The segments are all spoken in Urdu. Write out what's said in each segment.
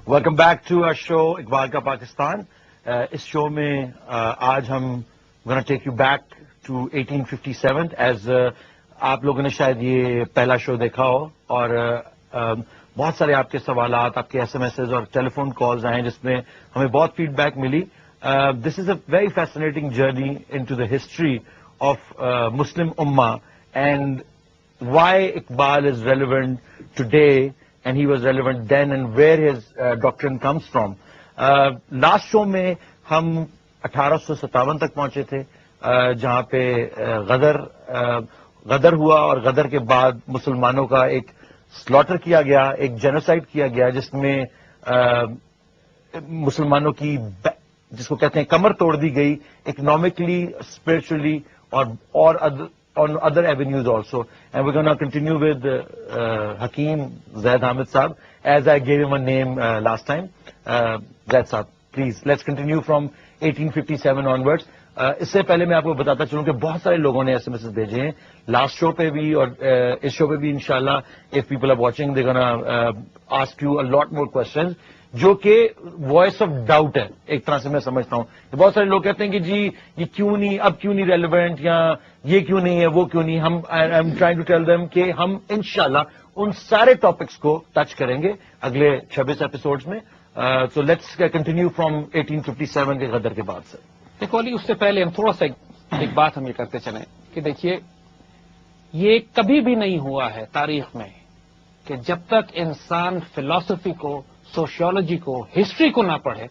Welcome back to our show Iqbal کا پاکستان. اس شو میں آج ہم gonna take you back to 1857 as آپ لوگوں نے شاید یہ پہلا شو دیکھا ہو اور بہت سارے آپ کے سوالات, آپ کے SMS اور ٹیلی فون کالز آئے جس میں ہمیں بہت فیڈ بیک ملی. This is a very fascinating journey into the history of Muslim امہ and why Iqbal is relevant today and he was relevant then and where his doctrine comes from. Last show میں ہم 1857 تک پہنچے تھے جہاں پہ غدر ہوا اور غدر کے بعد مسلمانوں کا ایک سلاٹر کیا گیا, ایک جینوسائڈ کیا گیا جس میں مسلمانوں کی جس کو کہتے ہیں کمر توڑ دی گئی اکنامکلی, اسپرچولی اور on other avenues also. And we're going to continue with Hakeem Zaid Hamid Saab, as I gave him a name last time. Zaid Saab, please, let's continue from 1857 onwards. اس سے پہلے میں آپ کو بتاتا چلوں کہ بہت سارے لوگوں نے ایس ایم ایس بھیجے ہیں لاسٹ شو پہ بھی اور اس شو پہ بھی انشاءاللہ. If people are watching they gonna ask you a lot more questions جو کہ وائس آف ڈاؤٹ ہے ایک طرح سے میں سمجھتا ہوں. بہت سارے لوگ کہتے ہیں کہ جی یہ کیوں نہیں, اب کیوں نہیں ریلیونٹ, یا یہ کیوں نہیں ہے, وہ کیوں نہیں. ہم I am trying to tell them کہ ہم انشاءاللہ ان سارے ٹاپکس کو ٹچ کریں گے اگلے 26 ایپیسوڈز میں. سو لیٹس کنٹینیو فرام 1857 کے غدر کے بعد سے. دیکھو علی, اس سے پہلے ہم تھوڑا سا ایک بات ہم یہ کرتے چلیں کہ دیکھیے یہ کبھی بھی نہیں ہوا ہے تاریخ میں کہ جب تک انسان فلسفی کو, سوشیولوجی کو, ہسٹری کو نہ پڑھے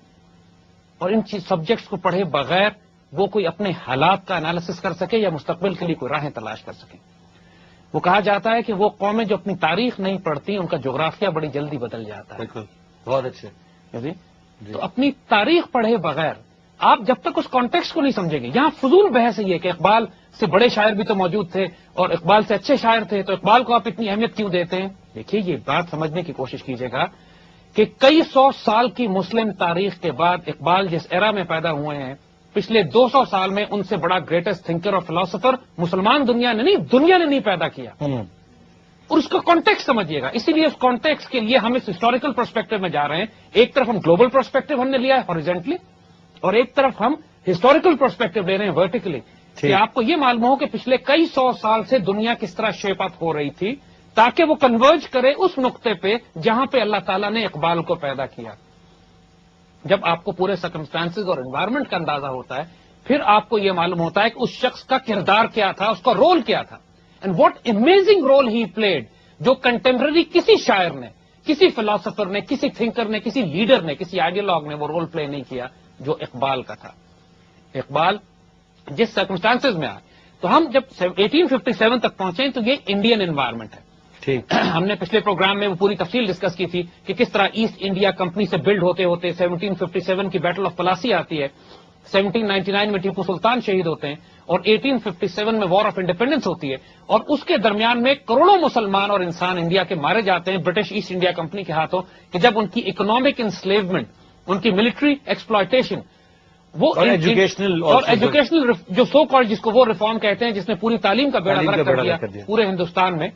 اور ان سبجیکٹس کو پڑھے بغیر وہ کوئی اپنے حالات کا انالیسس کر سکے یا مستقبل کے لیے کوئی راہیں تلاش کر سکے. وہ کہا جاتا ہے کہ وہ قومیں جو اپنی تاریخ نہیں پڑھتی ان کا جغرافیہ بڑی جلدی بدل جاتا ہے. بالکل, بہت اچھے. جی تو اپنی تاریخ پڑھے بغیر آپ جب تک اس کانٹیکسٹ کو نہیں سمجھیں گے. یہاں فضول بحث یہ کہ اقبال سے بڑے شاعر بھی تو موجود تھے اور اقبال سے اچھے شاعر تھے تو اقبال کو آپ اتنی اہمیت کیوں دیتے ہیں. دیکھیے یہ بات سمجھنے کی کوشش کیجیے گا کہ کئی سو سال کی مسلم تاریخ کے بعد اقبال جس ایرا میں پیدا ہوئے ہیں پچھلے 200 سال میں ان سے بڑا گریٹسٹ تھنکر اور فلاسفر مسلمان دنیا نے نہیں پیدا کیا. اور اس کا کانٹیکسٹ سمجھیے گا. اسی لیے اس کانٹیکسٹ کے لیے ہم اس ہسٹوریکل پرسپیکٹو میں جا رہے ہیں. ایک طرف ہم گلوبل پرسپیکٹو ہم نے لیا ہے ہاریزونٹلی اور ایک طرف ہم ہسٹوریکل پرسپیکٹو لے رہے ہیں ورٹیکلی, کہ آپ کو یہ معلوم ہو کہ پچھلے کئی سو سال سے دنیا کس طرح شیپ اپ ہو رہی تھی تاکہ وہ کنورج کرے اس نقطے پہ جہاں پہ اللہ تعالیٰ نے اقبال کو پیدا کیا. جب آپ کو پورے سرکمسٹانسز اور انوائرمنٹ کا اندازہ ہوتا ہے پھر آپ کو یہ معلوم ہوتا ہے کہ اس شخص کا کردار کیا تھا, اس کا رول کیا تھا. And what amazing role he played, جو کنٹمپرری کسی شاعر نے, کسی فلاسفر نے, کسی تھنکر نے, کسی لیڈر نے, کسی آئیڈیالوگ نے وہ رول پلے نہیں کیا جو اقبال کا تھا. اقبال جس سرکمسٹانسز میں آئے تو ہم جب 1857 تک پہنچے تو یہ انڈین انوائرمنٹ ہے. ہم نے پچھلے پروگرام میں وہ پوری تفصیل ڈسکس کی تھی کہ کس طرح ایسٹ انڈیا کمپنی سے بلڈ ہوتے ہوتے 1757 کی بیٹل آف پلاسی آتی ہے, 1799 میں ٹیپو سلطان شہید ہوتے ہیں اور 1857 میں وار آف انڈیپینڈنس ہوتی ہے اور اس کے درمیان میں کروڑوں مسلمان اور انسان انڈیا کے مارے جاتے ہیں برٹش ایسٹ انڈیا کمپنی کے ہاتھوں, کہ جب ان کی اکنامک انسلیومنٹ, ان کی ملٹری ایکسپلائٹیشن, وہ ایجوکیشنل جو سو کالڈ جس کو وہ ریفارم کہتے ہیں جس نے پوری تعلیم کا بیڑا غرق کر دیا پورے ہندوستان میں.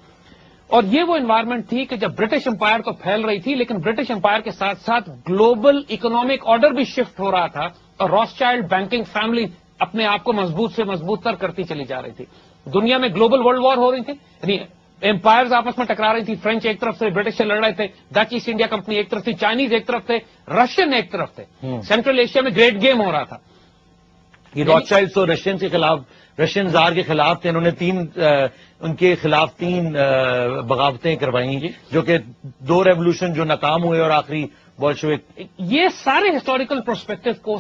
اور یہ وہ انوائرمنٹ تھی کہ جب برٹش امپائر تو پھیل رہی تھی لیکن برٹش امپائر کے ساتھ ساتھ گلوبل اکنامک آرڈر بھی شفٹ ہو رہا تھا اور راس چائلڈ بینکنگ فیملی اپنے آپ کو مضبوط سے مضبوط تر کرتی چلی جا رہی تھی. دنیا میں گلوبل ورلڈ وار ہو رہی تھی, یعنی امپائرز آپس میں ٹکرا رہی تھی. فرینچ ایک طرف سے برٹش سے لڑ رہے تھے, ڈچ ایسٹ انڈیا کمپنی ایک طرف تھی, چائنیز ایک طرف تھے, رشین ایک طرف تھے. سینٹرل ایشیا میں گریٹ گیم ہو رہا تھا. یہ راس چائلڈ تو رشین کے خلاف, رشین زار کے خلاف تھے. انہوں نے ان کے خلاف 3 بغاوتیں کروائی جو کہ 2 ریولوشن جو ناکام ہوئے اور آخری بولشوک. یہ سارے ہسٹوریکل پرسپیکٹو کو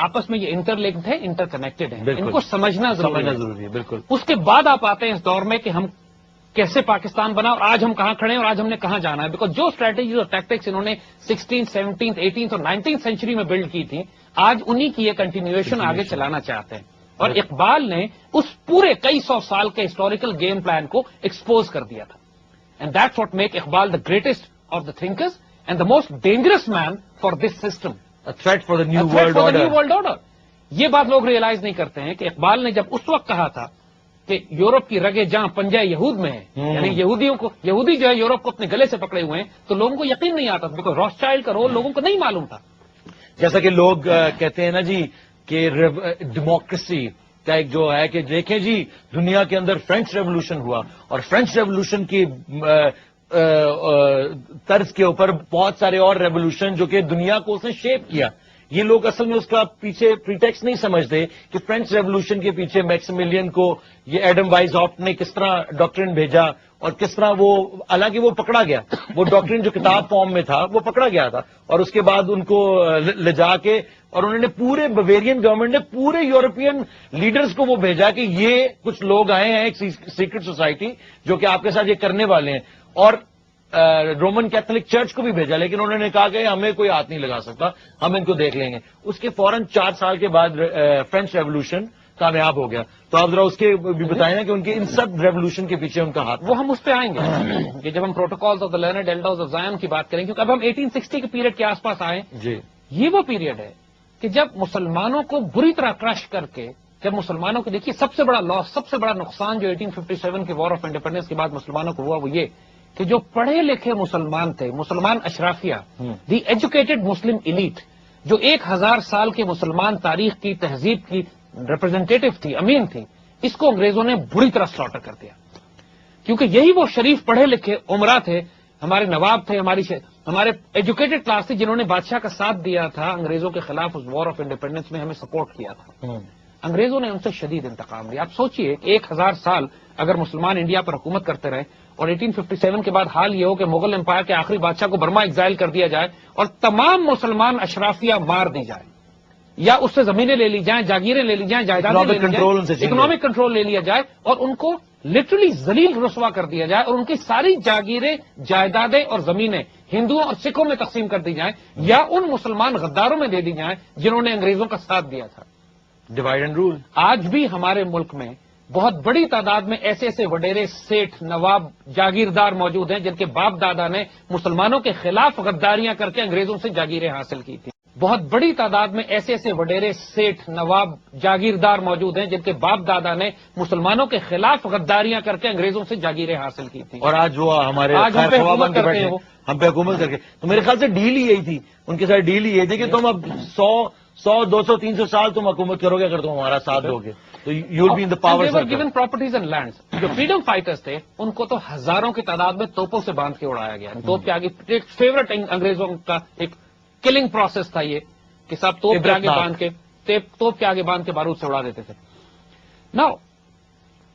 آپس میں یہ انٹر لنکڈ ہے, انٹر کنیکٹڈ ہیں, ان کو سمجھنا ضروری ہے. بالکل. اس کے بعد آپ آتے ہیں اس دور میں کہ ہم کیسے پاکستان بنا اور آج ہم کہاں کھڑے ہیں اور آج ہم نے کہاں جانا ہے. بیکاز جو اسٹریٹجیز اور ٹیکٹکس انہوں نے 16th, 17th, 18th اور 19th سینچری میں بلڈ کی تھی آج انہی کی یہ کنٹینیویشن آگے چلانا چاہتے ہیں. اور اقبال نے اس پورے کئی سو سال کے ہسٹوریکل گیم پلان کو ایکسپوز کر دیا تھا. And that's what make Iqbal the greatest of the thinkers and the most dangerous man for this system, threat for the new world order. یہ بات لوگ ریئلائز نہیں کرتے ہیں کہ اقبال نے جب اس وقت کہا تھا کہ یورپ کی رگے جہاں پنجہ یہود میں ہیں، یعنی یہودی جو ہے یورپ کو اپنے گلے سے پکڑے ہوئے ہیں، تو لوگوں کو یقین نہیں آتا، بیکاز راس چائلڈ کا رول لوگوں کو نہیں معلوم تھا. جیسا کہ لوگ کہتے ہیں نا جی کہ ڈیموکریسی کا ایک جو ہے کہ دیکھیں جی دنیا کے اندر فرینچ ریولوشن ہوا اور فرینچ ریولوشن کی طرز کے اوپر بہت سارے اور ریولوشن جو کہ دنیا کو اس نے شیپ کیا. یہ لوگ اصل میں اس کا پیچھے پریٹیکس نہیں سمجھتے کہ فرینچ ریولوشن کے پیچھے میکسیملین کو یہ ایڈم وائز ہاپٹ نے کس طرح ڈاکٹرن بھیجا اور کس طرح وہ، حالانکہ وہ پکڑا گیا، وہ ڈاکٹرن جو کتاب فارم میں تھا وہ پکڑا گیا تھا، اور اس کے بعد ان کو لے جا کے اور انہوں نے پورے بویرین گورنمنٹ نے پورے یورپین لیڈرز کو وہ بھیجا کہ یہ کچھ لوگ آئے ہیں ایک سیکرٹ سوسائٹی جو کہ آپ کے ساتھ یہ کرنے والے ہیں، اور رومن کیتھولک چرچ کو بھی بھیجا، لیکن انہوں نے کہا کہ ہمیں کوئی ہاتھ نہیں لگا سکتا، ہم ان کو دیکھ لیں گے. اس کے فوراً 4 سال کے بعد فرینچ ریولوشن کامیاب ہو گیا. تو آپ ذرا اس کے بھی بتائیں نا کہ ان کے ان سب ریولوشن کے پیچھے ان کا ہاتھ. وہ ہم اس پہ آئیں گے کہ جب ہم protocols of the learned elders of Zion کی بات کریں، کیونکہ اب ہم 1860 کے پیریڈ کے آس پاس آئے. جی، یہ وہ پیریڈ ہے کہ جب مسلمانوں کو بری طرح کرش کر کے، جب مسلمانوں کو دیکھیے سب سے بڑا لاس، سب سے بڑا نقصان جو 1857 کے وار آف انڈیپینڈنس کے بعد مسلمانوں کو ہوا وہ یہ کہ جو پڑھے لکھے مسلمان تھے، مسلمان اشرافیہ، دی ایجوکیٹڈ مسلم ایلیٹ، جو 1000 سال کے مسلمان تاریخ کی تہذیب کی ریپرزینٹیٹو تھی، امین تھی، اس کو انگریزوں نے بری طرح سلاٹر کر دیا. کیونکہ یہی وہ شریف پڑھے لکھے عمرا تھے، ہمارے نواب تھے، ہمارے ایجوکیٹڈ کلاس تھی، جنہوں نے بادشاہ کا ساتھ دیا تھا انگریزوں کے خلاف اس وار آف انڈیپینڈنس میں، ہمیں سپورٹ کیا تھا. انگریزوں نے ان سے شدید انتقام لیا. آپ سوچئے 1000 سال اگر مسلمان انڈیا پر حکومت کرتے رہے اور 1857 کے بعد حال یہ ہو کہ مغل امپائر کے آخری بادشاہ کو برما ایگزائل کر دیا جائے اور تمام مسلمان اشرافیہ مار دی جائے، یا اس سے زمینیں لے لی جائیں، جاگیریں لے لی جائیں، جائیدادیں لے لی جائیں، اکنامک کنٹرول لے لیا جائے اور ان کو لٹرلی ذلیل رسوا کر دیا جائے اور ان کی ساری جاگیریں، جائیدادیں اور زمینیں ہندوؤں اور سکھوں میں تقسیم کر دی جائیں، یا ان مسلمان غداروں میں دے دی جائیں جنہوں نے انگریزوں کا ساتھ دیا تھا. Divide and rule. آج بھی ہمارے ملک میں بہت بڑی تعداد میں ایسے وڈیرے، سیٹھ، نواب، جاگیردار موجود ہیں جن کے باپ دادا نے مسلمانوں کے خلاف غداریاں کر کے انگریزوں سے جاگیریں حاصل کی تھی. بہت بڑی تعداد میں ایسے وڈیرے، سیٹھ، نواب، جاگیردار موجود ہیں جن کے باپ دادا نے مسلمانوں کے خلاف غداریاں کر کے انگریزوں سے جاگیریں حاصل کی تھی. اور آج وہ ہمارے آج ہم پہ حکومت کرتے ہیں، ہم پہ حکومت کر کے، تو میرے خیال سے ڈیل ہی یہی تھی ان کے ساتھ، ڈیل ہی یہی تھی کہ تم اب 100 200 300 سال تم حکومت کرو گے اگر تم ہمارا ساتھ دو گے تو you will be in the power. Given properties and lands. جو فریڈم فائٹرز تھے ان کو تو ہزاروں کی تعداد میں توپوں سے باندھ کے اڑایا گیا. توپ کے آگے ایک فیورٹ انگریزوں کا ایک کلنگ پروسیس تھا یہ کہ صاحب توپ کے آگے باندھ کے، توپ کے آگے باندھ کے بارود سے اڑا دیتے تھے. ناؤ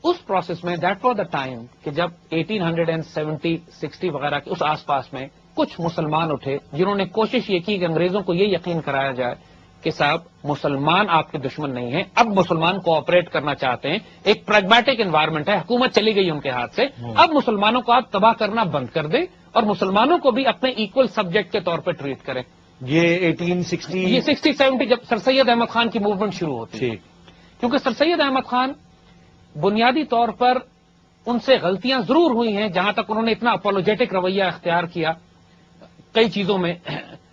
اس پروسیس میں دیٹ فار دا ٹائم کہ جب 1870 60 وغیرہ کے اس آس پاس میں کچھ مسلمان اٹھے جنہوں نے کوشش یہ کی کہ انگریزوں کو یہ یقین کرایا جائے کہ صاحب مسلمان آپ کے دشمن نہیں ہیں، اب مسلمان کوآپریٹ کرنا چاہتے ہیں، ایک پریگمیٹک انوائرمنٹ ہے، حکومت چلی گئی ان کے ہاتھ سے، اب مسلمانوں کو آپ تباہ کرنا بند کر دیں اور مسلمانوں کو بھی اپنے ایکول سبجیکٹ کے طور پہ ٹریٹ کریں. یہ 1860 یہ 60-70 جب سر سید احمد خان کی موومنٹ شروع ہوتی ہے، کیونکہ سر سید احمد خان بنیادی طور پر ان سے غلطیاں ضرور ہوئی ہیں، جہاں تک انہوں نے اتنا اپولوجیٹک رویہ اختیار کیا کئی چیزوں میں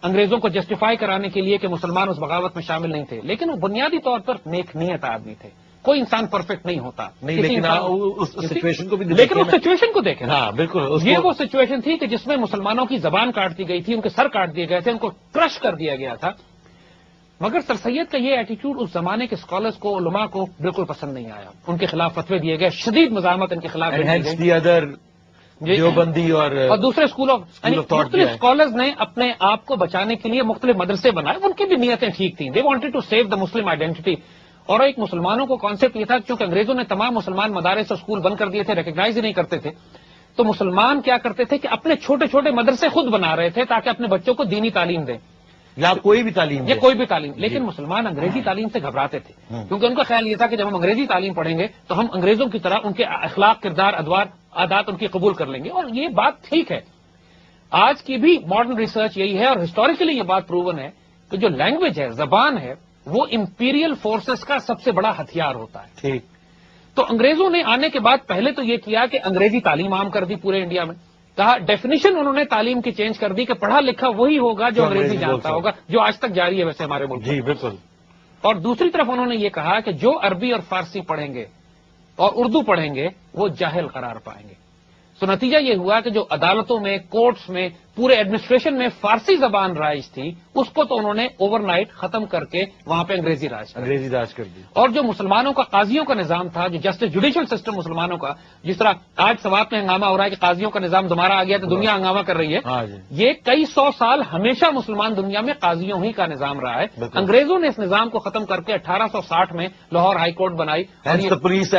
انگریزوں کو جسٹیفائی کرانے کے لیے کہ مسلمان اس بغاوت میں شامل نہیں تھے، لیکن وہ بنیادی طور پر نیک نیت آدمی تھے. کوئی انسان پرفیکٹ نہیں ہوتا نہیں، لیکن اس سچویشن کو بھی لیکن اس سچویشن کو دیکھیں. ہاں بالکل، یہ وہ سچویشن تھی کہ جس میں مسلمانوں کی زبان کاٹ دی گئی تھی، ان کے سر کاٹ دیے گئے تھے، ان کو کرش کر دیا گیا تھا. مگر سر سید کا یہ ایٹیٹیوڈ اس زمانے کے اسکالرس کو، علماء کو بالکل پسند نہیں آیا. ان کے خلاف فتوے دیے گئے، شدید مزاحمت ان کے خلاف دیوبندی اور دوسرے مختلف اسکالرز نے اپنے آپ کو بچانے کے لیے مختلف مدرسے بنائے. ان کی بھی نیتیں ٹھیک تھیں، they wanted to save the Muslim identity. اور ایک مسلمانوں کو کانسیپٹ یہ تھا چونکہ انگریزوں نے تمام مسلمان مدارس اور اسکول بند کر دیے تھے، ریکگنائز ہی نہیں کرتے تھے، تو مسلمان کیا کرتے تھے کہ اپنے چھوٹے چھوٹے مدرسے خود بنا رہے تھے تاکہ اپنے بچوں کو دینی تعلیم دیں یا کوئی بھی تعلیم، یا کوئی بھی تعلیم. لیکن مسلمان انگریزی تعلیم سے گھبراتے تھے کیونکہ ان کا خیال یہ تھا کہ جب ہم انگریزی تعلیم پڑھیں گے تو ہم انگریزوں کی طرح ان کے اخلاق، کردار، ادوار، عادات ان کی قبول کر لیں گے. اور یہ بات ٹھیک ہے، آج کی بھی ماڈرن ریسرچ یہی ہے اور ہسٹوریکلی یہ بات پروون ہے کہ جو لینگویج ہے، زبان ہے، وہ امپیریل فورسز کا سب سے بڑا ہتھیار ہوتا ہے. ٹھیک. تو انگریزوں نے آنے کے بعد پہلے تو یہ کیا کہ انگریزی تعلیم عام کر دی پورے انڈیا میں. کہا ڈیفینیشن انہوں نے تعلیم کی چینج کر دی کہ پڑھا لکھا وہی ہوگا جو انگریزی جانتا ہوگا، جو آج تک جاری ہے ویسے ہمارے ملک. جی بالکل. اور دوسری طرف انہوں نے یہ کہا کہ جو عربی اور فارسی پڑھیں گے اور اردو پڑھیں گے وہ جاہل قرار پائیں گے. تو نتیجہ یہ ہوا کہ جو عدالتوں میں، کورٹس میں، پورے ایڈمنسٹریشن میں فارسی زبان رائج تھی، اس کو تو انہوں نے اوور نائٹ ختم کر کے وہاں پہ انگریزی راج کر دی. اور جو مسلمانوں کا قاضیوں کا نظام تھا، جو جسٹس جوڈیشل سسٹم مسلمانوں کا، جس طرح آج سوات میں ہنگامہ ہو رہا ہے کہ قاضیوں کا نظام دوبارہ آ گیا تو دنیا ہنگامہ کر رہی ہے، یہ کئی سو سال ہمیشہ مسلمان دنیا میں قاضیوں ہی کا نظام رہا ہے. انگریزوں نے اس نظام کو ختم کر کے 1860 میں لاہور ہائی کورٹ بنائی، پولیس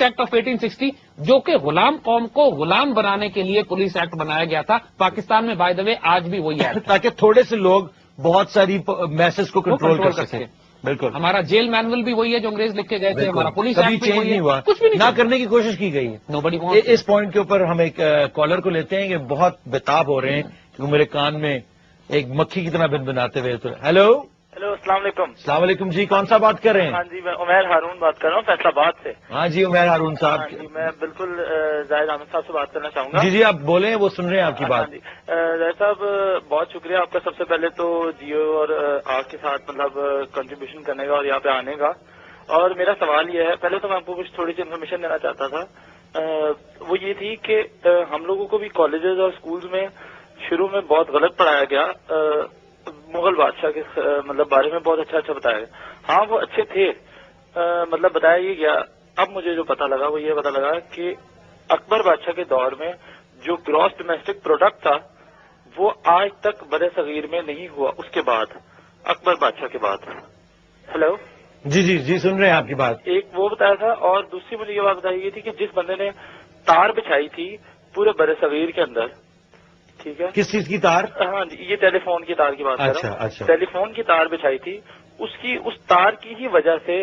ایکٹ آف 1860، جو کہ غلام قوم کو غلام بنانے کے لیے پولیس ایکٹ بنایا گیا تھا. پاکستان میں بائی دا وے آج بھی وہی ہے، تاکہ تھوڑے سے لوگ بہت ساری میسج کو کنٹرول کر سکیں. بالکل. ہمارا جیل مینول بھی وہی ہے جو انگریز لکھ کے گئے تھے، ہمارا پولیس کبھی چینج نہیں ہوا، کچھ بھی نہ کرنے کی کوشش کی گئی ہے. اس پوائنٹ کے اوپر ہم ایک کالر کو لیتے ہیں کہ بہت بےتاب ہو رہے ہیں کیونکہ میرے کان میں ایک مکھی کی طرح بنبناتے ہوئے. تو ہیلو السلام علیکم. السلام علیکم جی، کون سا بات کر رہے ہیں؟ ہاں جی، میں عمیر ہارون بات کر رہا ہوں فیصل آباد سے. ہاں جی عمیر ہارون صاحب. ہاں جی، میں بالکل زاہد احمد صاحب سے بات کرنا چاہوں گا. جی جی آپ بولیں، وہ سن رہے ہیں آپ کی بات. ہاں جی زاہد صاحب، بہت شکریہ آپ کا سب سے پہلے تو جیو اور آپ کے ساتھ مطلب کنٹریبیوشن کرنے کا اور یہاں پہ آنے کا. اور میرا سوال یہ ہے، پہلے تو میں آپ کو کچھ تھوڑی سی انفارمیشن دینا چاہتا تھا. وہ یہ تھی کہ ہم لوگوں کو بھی کالجز اور اسکولز میں شروع میں بہت غلط پڑھایا گیا. مغل بادشاہ کے مطلب بارے میں بہت اچھا بتایا گیا. ہاں وہ اچھے تھے، مطلب بتایا یہ گیا. اب مجھے جو پتا لگا وہ یہ پتا لگا کہ اکبر بادشاہ کے دور میں جو گراس ڈومیسٹک پروڈکٹ تھا وہ آج تک بر صغیر میں نہیں ہوا. اس کے بعد اکبر بادشاہ کے بعد. ہیلو جی جی جی سن رہے ہیں آپ کی بات. ایک وہ بتایا تھا، اور دوسری مجھے یہ بات بتائی گئی تھی کہ جس بندے نے تار بچھائی تھی پورے بر صغیر کے اندر، ٹھیک ہے، کس چیز کی تار؟ ہاں جی، یہ ٹیلی فون کی تار کی بات کر رہا ہوں. اچھا. ٹیلی فون کی تار بچھائی تھی، اس تار کی ہی وجہ سے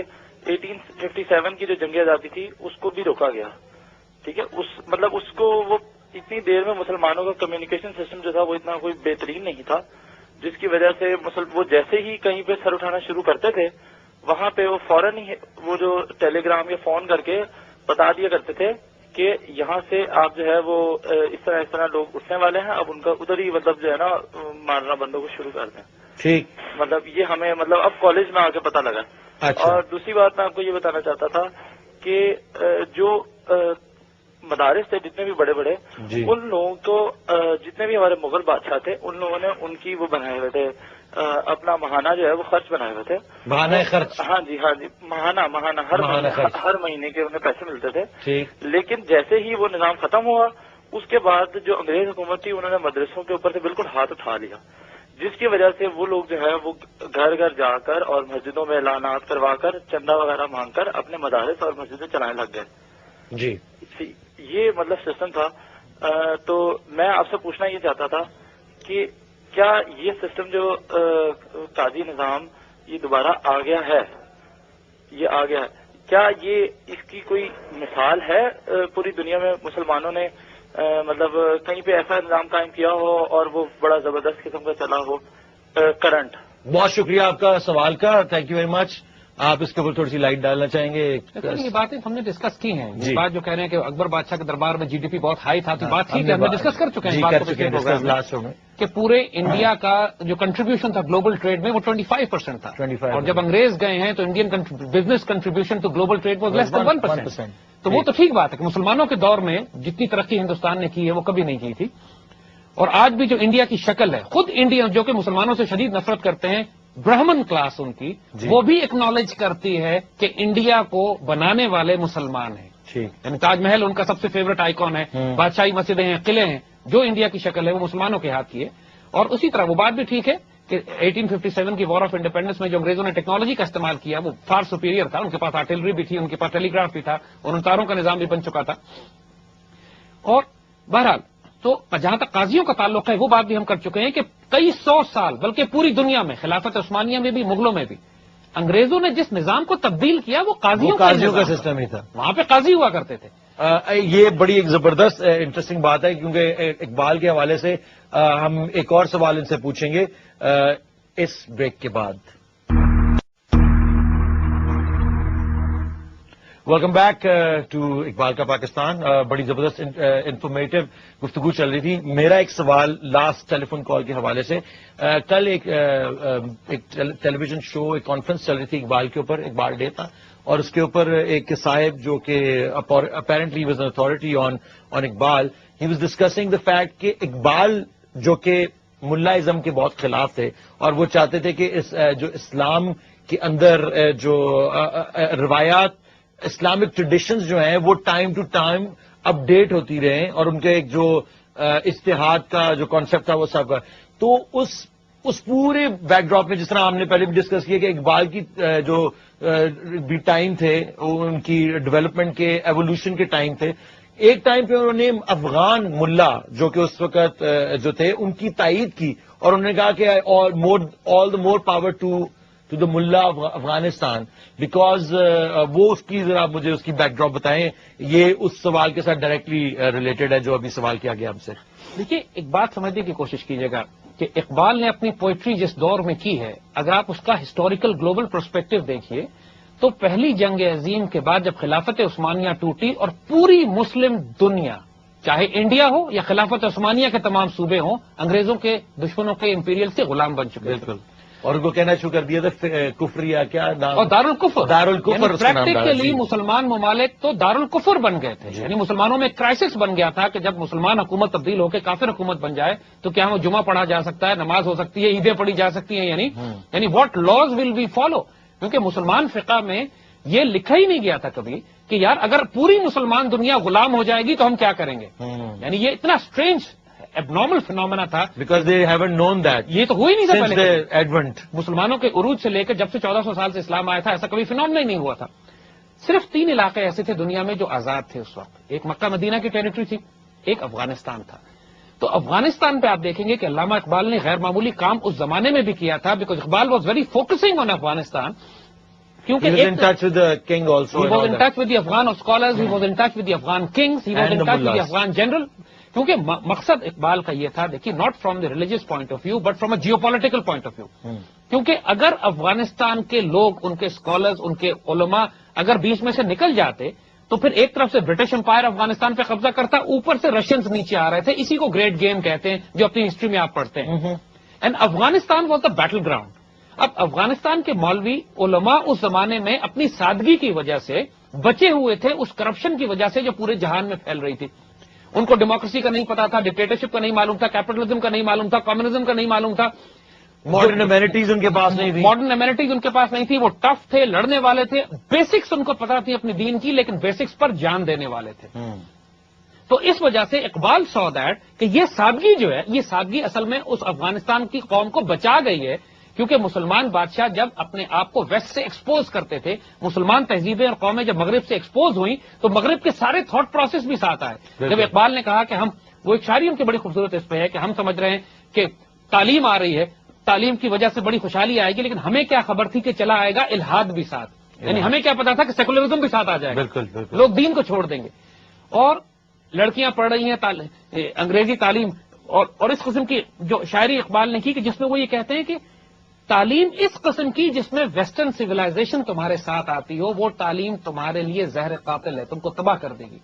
1857 کی جو جنگ آزادی تھی اس کو بھی روکا گیا. ٹھیک ہے، مطلب اس کو وہ اتنی دیر میں مسلمانوں کا کمیونیکیشن سسٹم جو تھا وہ اتنا کوئی بہترین نہیں تھا، جس کی وجہ سے وہ جیسے ہی کہیں پہ سر اٹھانا شروع کرتے تھے وہاں پہ وہ فوراً ہی وہ جو ٹیلی گرام یا فون کر کے بتا دیا کرتے تھے کہ یہاں سے آپ جو ہے وہ اس طرح لوگ اٹھنے والے ہیں، اب ان کا ادھر ہی مطلب جو ہے نا مارنا بندوں کو شروع کر دیں. ٹھیک، مطلب یہ ہمیں مطلب اب کالج میں آ کے پتا لگا. اور دوسری بات میں آپ کو یہ بتانا چاہتا تھا کہ جو مدارس تھے جتنے بھی بڑے بڑے، ان لوگوں کو جتنے بھی ہمارے مغل بادشاہ تھے ان لوگوں نے ان کی وہ بنائے ہوئے تھے، اپنا ماہانہ جو ہے وہ خرچ بنائے ہوئے تھے. ماہانہ خرچ؟ ہاں جی ماہانہ ہر مہینے کے انہیں پیسے ملتے تھے. لیکن جیسے ہی وہ نظام ختم ہوا اس کے بعد جو انگریز حکومت تھی انہوں نے مدرسوں کے اوپر سے بالکل ہاتھ اٹھا لیا، جس کی وجہ سے وہ لوگ جو ہے وہ گھر گھر جا کر اور مسجدوں میں اعلانات کروا کر چندہ وغیرہ مانگ کر اپنے مدارس اور مسجدیں چلانے لگ گئے. جی یہ مطلب سسٹم تھا. تو میں آپ سے پوچھنا یہ چاہتا تھا کہ کیا یہ سسٹم جو قاضی نظام یہ دوبارہ آ گیا ہے، کیا یہ اس کی کوئی مثال ہے پوری دنیا میں مسلمانوں نے مطلب کہیں پہ ایسا نظام قائم کیا ہو اور وہ بڑا زبردست قسم کا چلا ہو کرنٹ؟ بہت شکریہ آپ کا سوال کا، تھینک یو ویری مچ. آپ اس کے اوپر تھوڑی سی لائٹ ڈالنا چاہیں گے؟ یہ باتیں ہم نے ڈسکس کی ہیں. یہ بات جو کہہ رہے ہیں کہ اکبر بادشاہ کے دربار میں GDP بہت ہائی تھا، بات ٹھیک ہے، ہم نے ڈسکس کر چکے ہیں کہ پورے انڈیا کا جو کنٹریبیوشن تھا گلوبل ٹریڈ میں وہ 25% تھا. اور جب انگریز گئے ہیں تو Indian business contribution to global trade was less than 1%. تو وہ تو ٹھیک بات ہے کہ مسلمانوں کے دور میں جتنی ترقی ہندوستان نے کی ہے وہ کبھی نہیں کی تھی. اور آج بھی جو انڈیا کی شکل ہے، خود انڈیا جو کہ مسلمانوں سے شدید نفرت کرتے ہیں، برہمن کلاس ان کی، وہ بھی ایکنالج کرتی ہے کہ انڈیا کو بنانے والے مسلمان ہیں. یعنی تاج محل ان کا سب سے فیوریٹ آئیکن ہے، بادشاہی مسجدیں ہیں، قلعے ہیں، جو انڈیا کی شکل ہے وہ مسلمانوں کے ہاتھ کی ہے. اور اسی طرح وہ بات بھی ٹھیک ہے کہ 1857 کی وار آف انڈیپینڈنس میں جو انگریزوں نے ٹیکنالوجی کا استعمال کیا وہ فار سپیریئر تھا. ان کے پاس آرٹلری بھی تھی، ان کے پاس ٹیلی گراف بھی تھا، اور ان تاروں کا نظام بھی بن چکا تھا. اور بہرحال تو جہاں تک قاضیوں کا تعلق ہے وہ بات بھی ہم کر چکے ہیں کہ کئی سو سال بلکہ پوری دنیا میں خلافت عثمانیہ میں بھی مغلوں میں بھی انگریزوں نے جس نظام کو تبدیل کیا وہ قاضیوں کا سسٹم ہی تھا. وہاں پہ قاضی ہوا کرتے تھے. یہ بڑی ایک زبردست انٹرسٹنگ بات ہے کیونکہ اقبال کے حوالے سے ہم ایک اور سوال ان سے پوچھیں گے اس بریک کے بعد. ویلکم بیک ٹو اقبال کا پاکستان. بڑی زبردست انفارمیٹو گفتگو چل رہی تھی. میرا ایک سوال لاسٹ ٹیلی فون کال کے حوالے سے، کل ایک ٹیلی ویژن شو، ایک کانفرنس چل رہی تھی اقبال کے اوپر، اقبال ڈے تھا، اور اس کے اوپر ایک صاحب جو کہ apparently was an authority on Iqbal, he was discussing the fact کہ اقبال جو کہ ملا ازم کے بہت خلاف تھے, اور وہ چاہتے تھے کہ جو اسلام کے اندر جو روایات, اسلامک ٹریڈیشنز جو ہیں وہ time to time update ہوتی رہیں, اور ان کے ایک جو اجتہاد کا جو کانسیپٹ تھا وہ سب کا. تو اس پورے بیک ڈراپ میں, جس طرح ہم نے پہلے بھی ڈسکس کیا کہ اقبال کی جو بھی ٹائم تھے, ان کی ڈیولپمنٹ کے ایوولوشن کے ٹائم تھے, ایک ٹائم پہ انہوں نے افغان ملا جو کہ اس وقت جو تھے ان کی تائید کی, اور انہوں نے کہا کہ آل دا مور پاور ٹو دا ملا افغانستان, بیکاز وہ اس کی ذرا مجھے اس کی بیک ڈراپ بتائیں, یہ اس سوال کے ساتھ ڈائریکٹلی ریلیٹڈ ہے جو ابھی سوال کیا گیا ہم سے. دیکھیے, ایک بات سمجھنے کی کوشش کیجیے گا کہ اقبال نے اپنی پوئٹری جس دور میں کی ہے, اگر آپ اس کا ہسٹوریکل گلوبل پرسپیکٹو دیکھیے تو پہلی جنگ عظیم کے بعد جب خلافت عثمانیہ ٹوٹی اور پوری مسلم دنیا, چاہے انڈیا ہو یا خلافت عثمانیہ کے تمام صوبے ہوں, انگریزوں کے دشمنوں کے امپیریل سے غلام بن چکے. بالکل, اور ان کو کہنا شروع کر دیا تھا کفریہ, کیا نام, اور دارالکفر. اس کا نام پریکٹیکلی مسلمان ممالک تو دارالکفر بن گئے تھے. یعنی مسلمانوں میں ایک کرائسس بن گیا تھا کہ جب مسلمان حکومت تبدیل ہو کے کافر حکومت بن جائے تو کیا وہ جمعہ پڑھا جا سکتا ہے, نماز ہو سکتی ہے, عیدیں پڑھی جا سکتی ہیں, یعنی what laws will be follow. کیونکہ مسلمان فقہ میں یہ لکھا ہی نہیں گیا تھا کبھی کہ یار اگر پوری مسلمان دنیا غلام ہو جائے گی تو ہم کیا کریں گے. یعنی یہ اتنا اسٹرینج ایبنارمل فینومینا تھا, because they haven't known that, یہ تو ہو ہی نہیں تھا پہلے ایڈونٹ. مسلمانوں کے عروج سے لے کے جب سے 1400 سال سے اسلام آیا تھا ایسا کبھی فینومینا ہی نہیں ہوا تھا. صرف 3 علاقے ایسے تھے دنیا میں جو آزاد تھے اس وقت. ایک مکہ مدینہ کی ٹیریٹری تھی, ایک افغانستان تھا. تو افغانستان پہ آپ دیکھیں گے کہ علامہ اقبال نے غیر معمولی کام اس زمانے میں بھی کیا تھا, because Iqbal was very focusing on Afghanistan. کیونکہ he was in touch with the king also. He was in touch with the Afghan scholars, he was in touch with the Afghan kings, he was in touch with the Afghan general. کیونکہ مقصد اقبال کا یہ تھا, دیکھیے, not from the religious point of view but from a geopolitical point of view. کیونکہ اگر افغانستان کے لوگ, ان کے اسکالرز, ان کے علماء اگر بیچ میں سے نکل جاتے تو پھر ایک طرف سے برٹش امپائر افغانستان پہ قبضہ کرتا, اوپر سے رشینز نیچے آ رہے تھے. اسی کو گریٹ گیم کہتے ہیں جو اپنی ہسٹری میں آپ پڑھتے ہیں. And Afghanistan was the battle ground. اب افغانستان کے مولوی علماء اس زمانے میں اپنی سادگی کی وجہ سے بچے ہوئے تھے اس کرپشن کی وجہ سے جو پورے جہان میں پھیل رہی تھی. ان کو ڈیموکریسی کا نہیں پتا تھا, ڈکٹیٹرشپ کا نہیں معلوم تھا, کیپٹلزم کا نہیں معلوم تھا, کمیونزم کا نہیں معلوم تھا, ماڈرن امیونٹیز ان کے پاس نہیں تھی. ماڈرن امیونٹیز ان کے پاس نہیں تھی. وہ ٹف تھے, لڑنے والے تھے, بیسکس ان کو پتا تھی اپنی دین کی, لیکن بیسکس پر جان دینے والے تھے. تو اس وجہ سے اقبال سو دیٹ کہ یہ سادگی جو ہے, یہ سادگی اصل میں اس افغانستان کی قوم کو بچا گئی ہے. کیونکہ مسلمان بادشاہ جب اپنے آپ کو ویسٹ سے ایکسپوز کرتے تھے, مسلمان تہذیبیں اور قومیں جب مغرب سے ایکسپوز ہوئیں تو مغرب کے سارے تھاٹ پروسیس بھی ساتھ آئے. جب اقبال نے کہا کہ ہم, وہ ایک شاعری ان کی بڑی خوبصورت اس پہ ہے کہ ہم سمجھ رہے ہیں کہ تعلیم آ رہی ہے, تعلیم کی وجہ سے بڑی خوشحالی آئے گی, لیکن ہمیں کیا خبر تھی کہ چلا آئے گا الحاد بھی ساتھ. یعنی ہمیں کیا پتا تھا کہ سیکولرزم بھی ساتھ آ جائے گا, بالکل لوگ دین کو چھوڑ دیں گے. اور لڑکیاں پڑھ رہی ہیں انگریزی تعلیم, اور اس قسم کی جو شاعری اقبال نے کی کہ جس میں وہ یہ کہتے ہیں کہ تعلیم اس قسم کی جس میں ویسٹرن سویلائزیشن تمہارے ساتھ آتی ہو, وہ تعلیم تمہارے لیے زہر قاتل ہے, تم کو تباہ کر دے گی.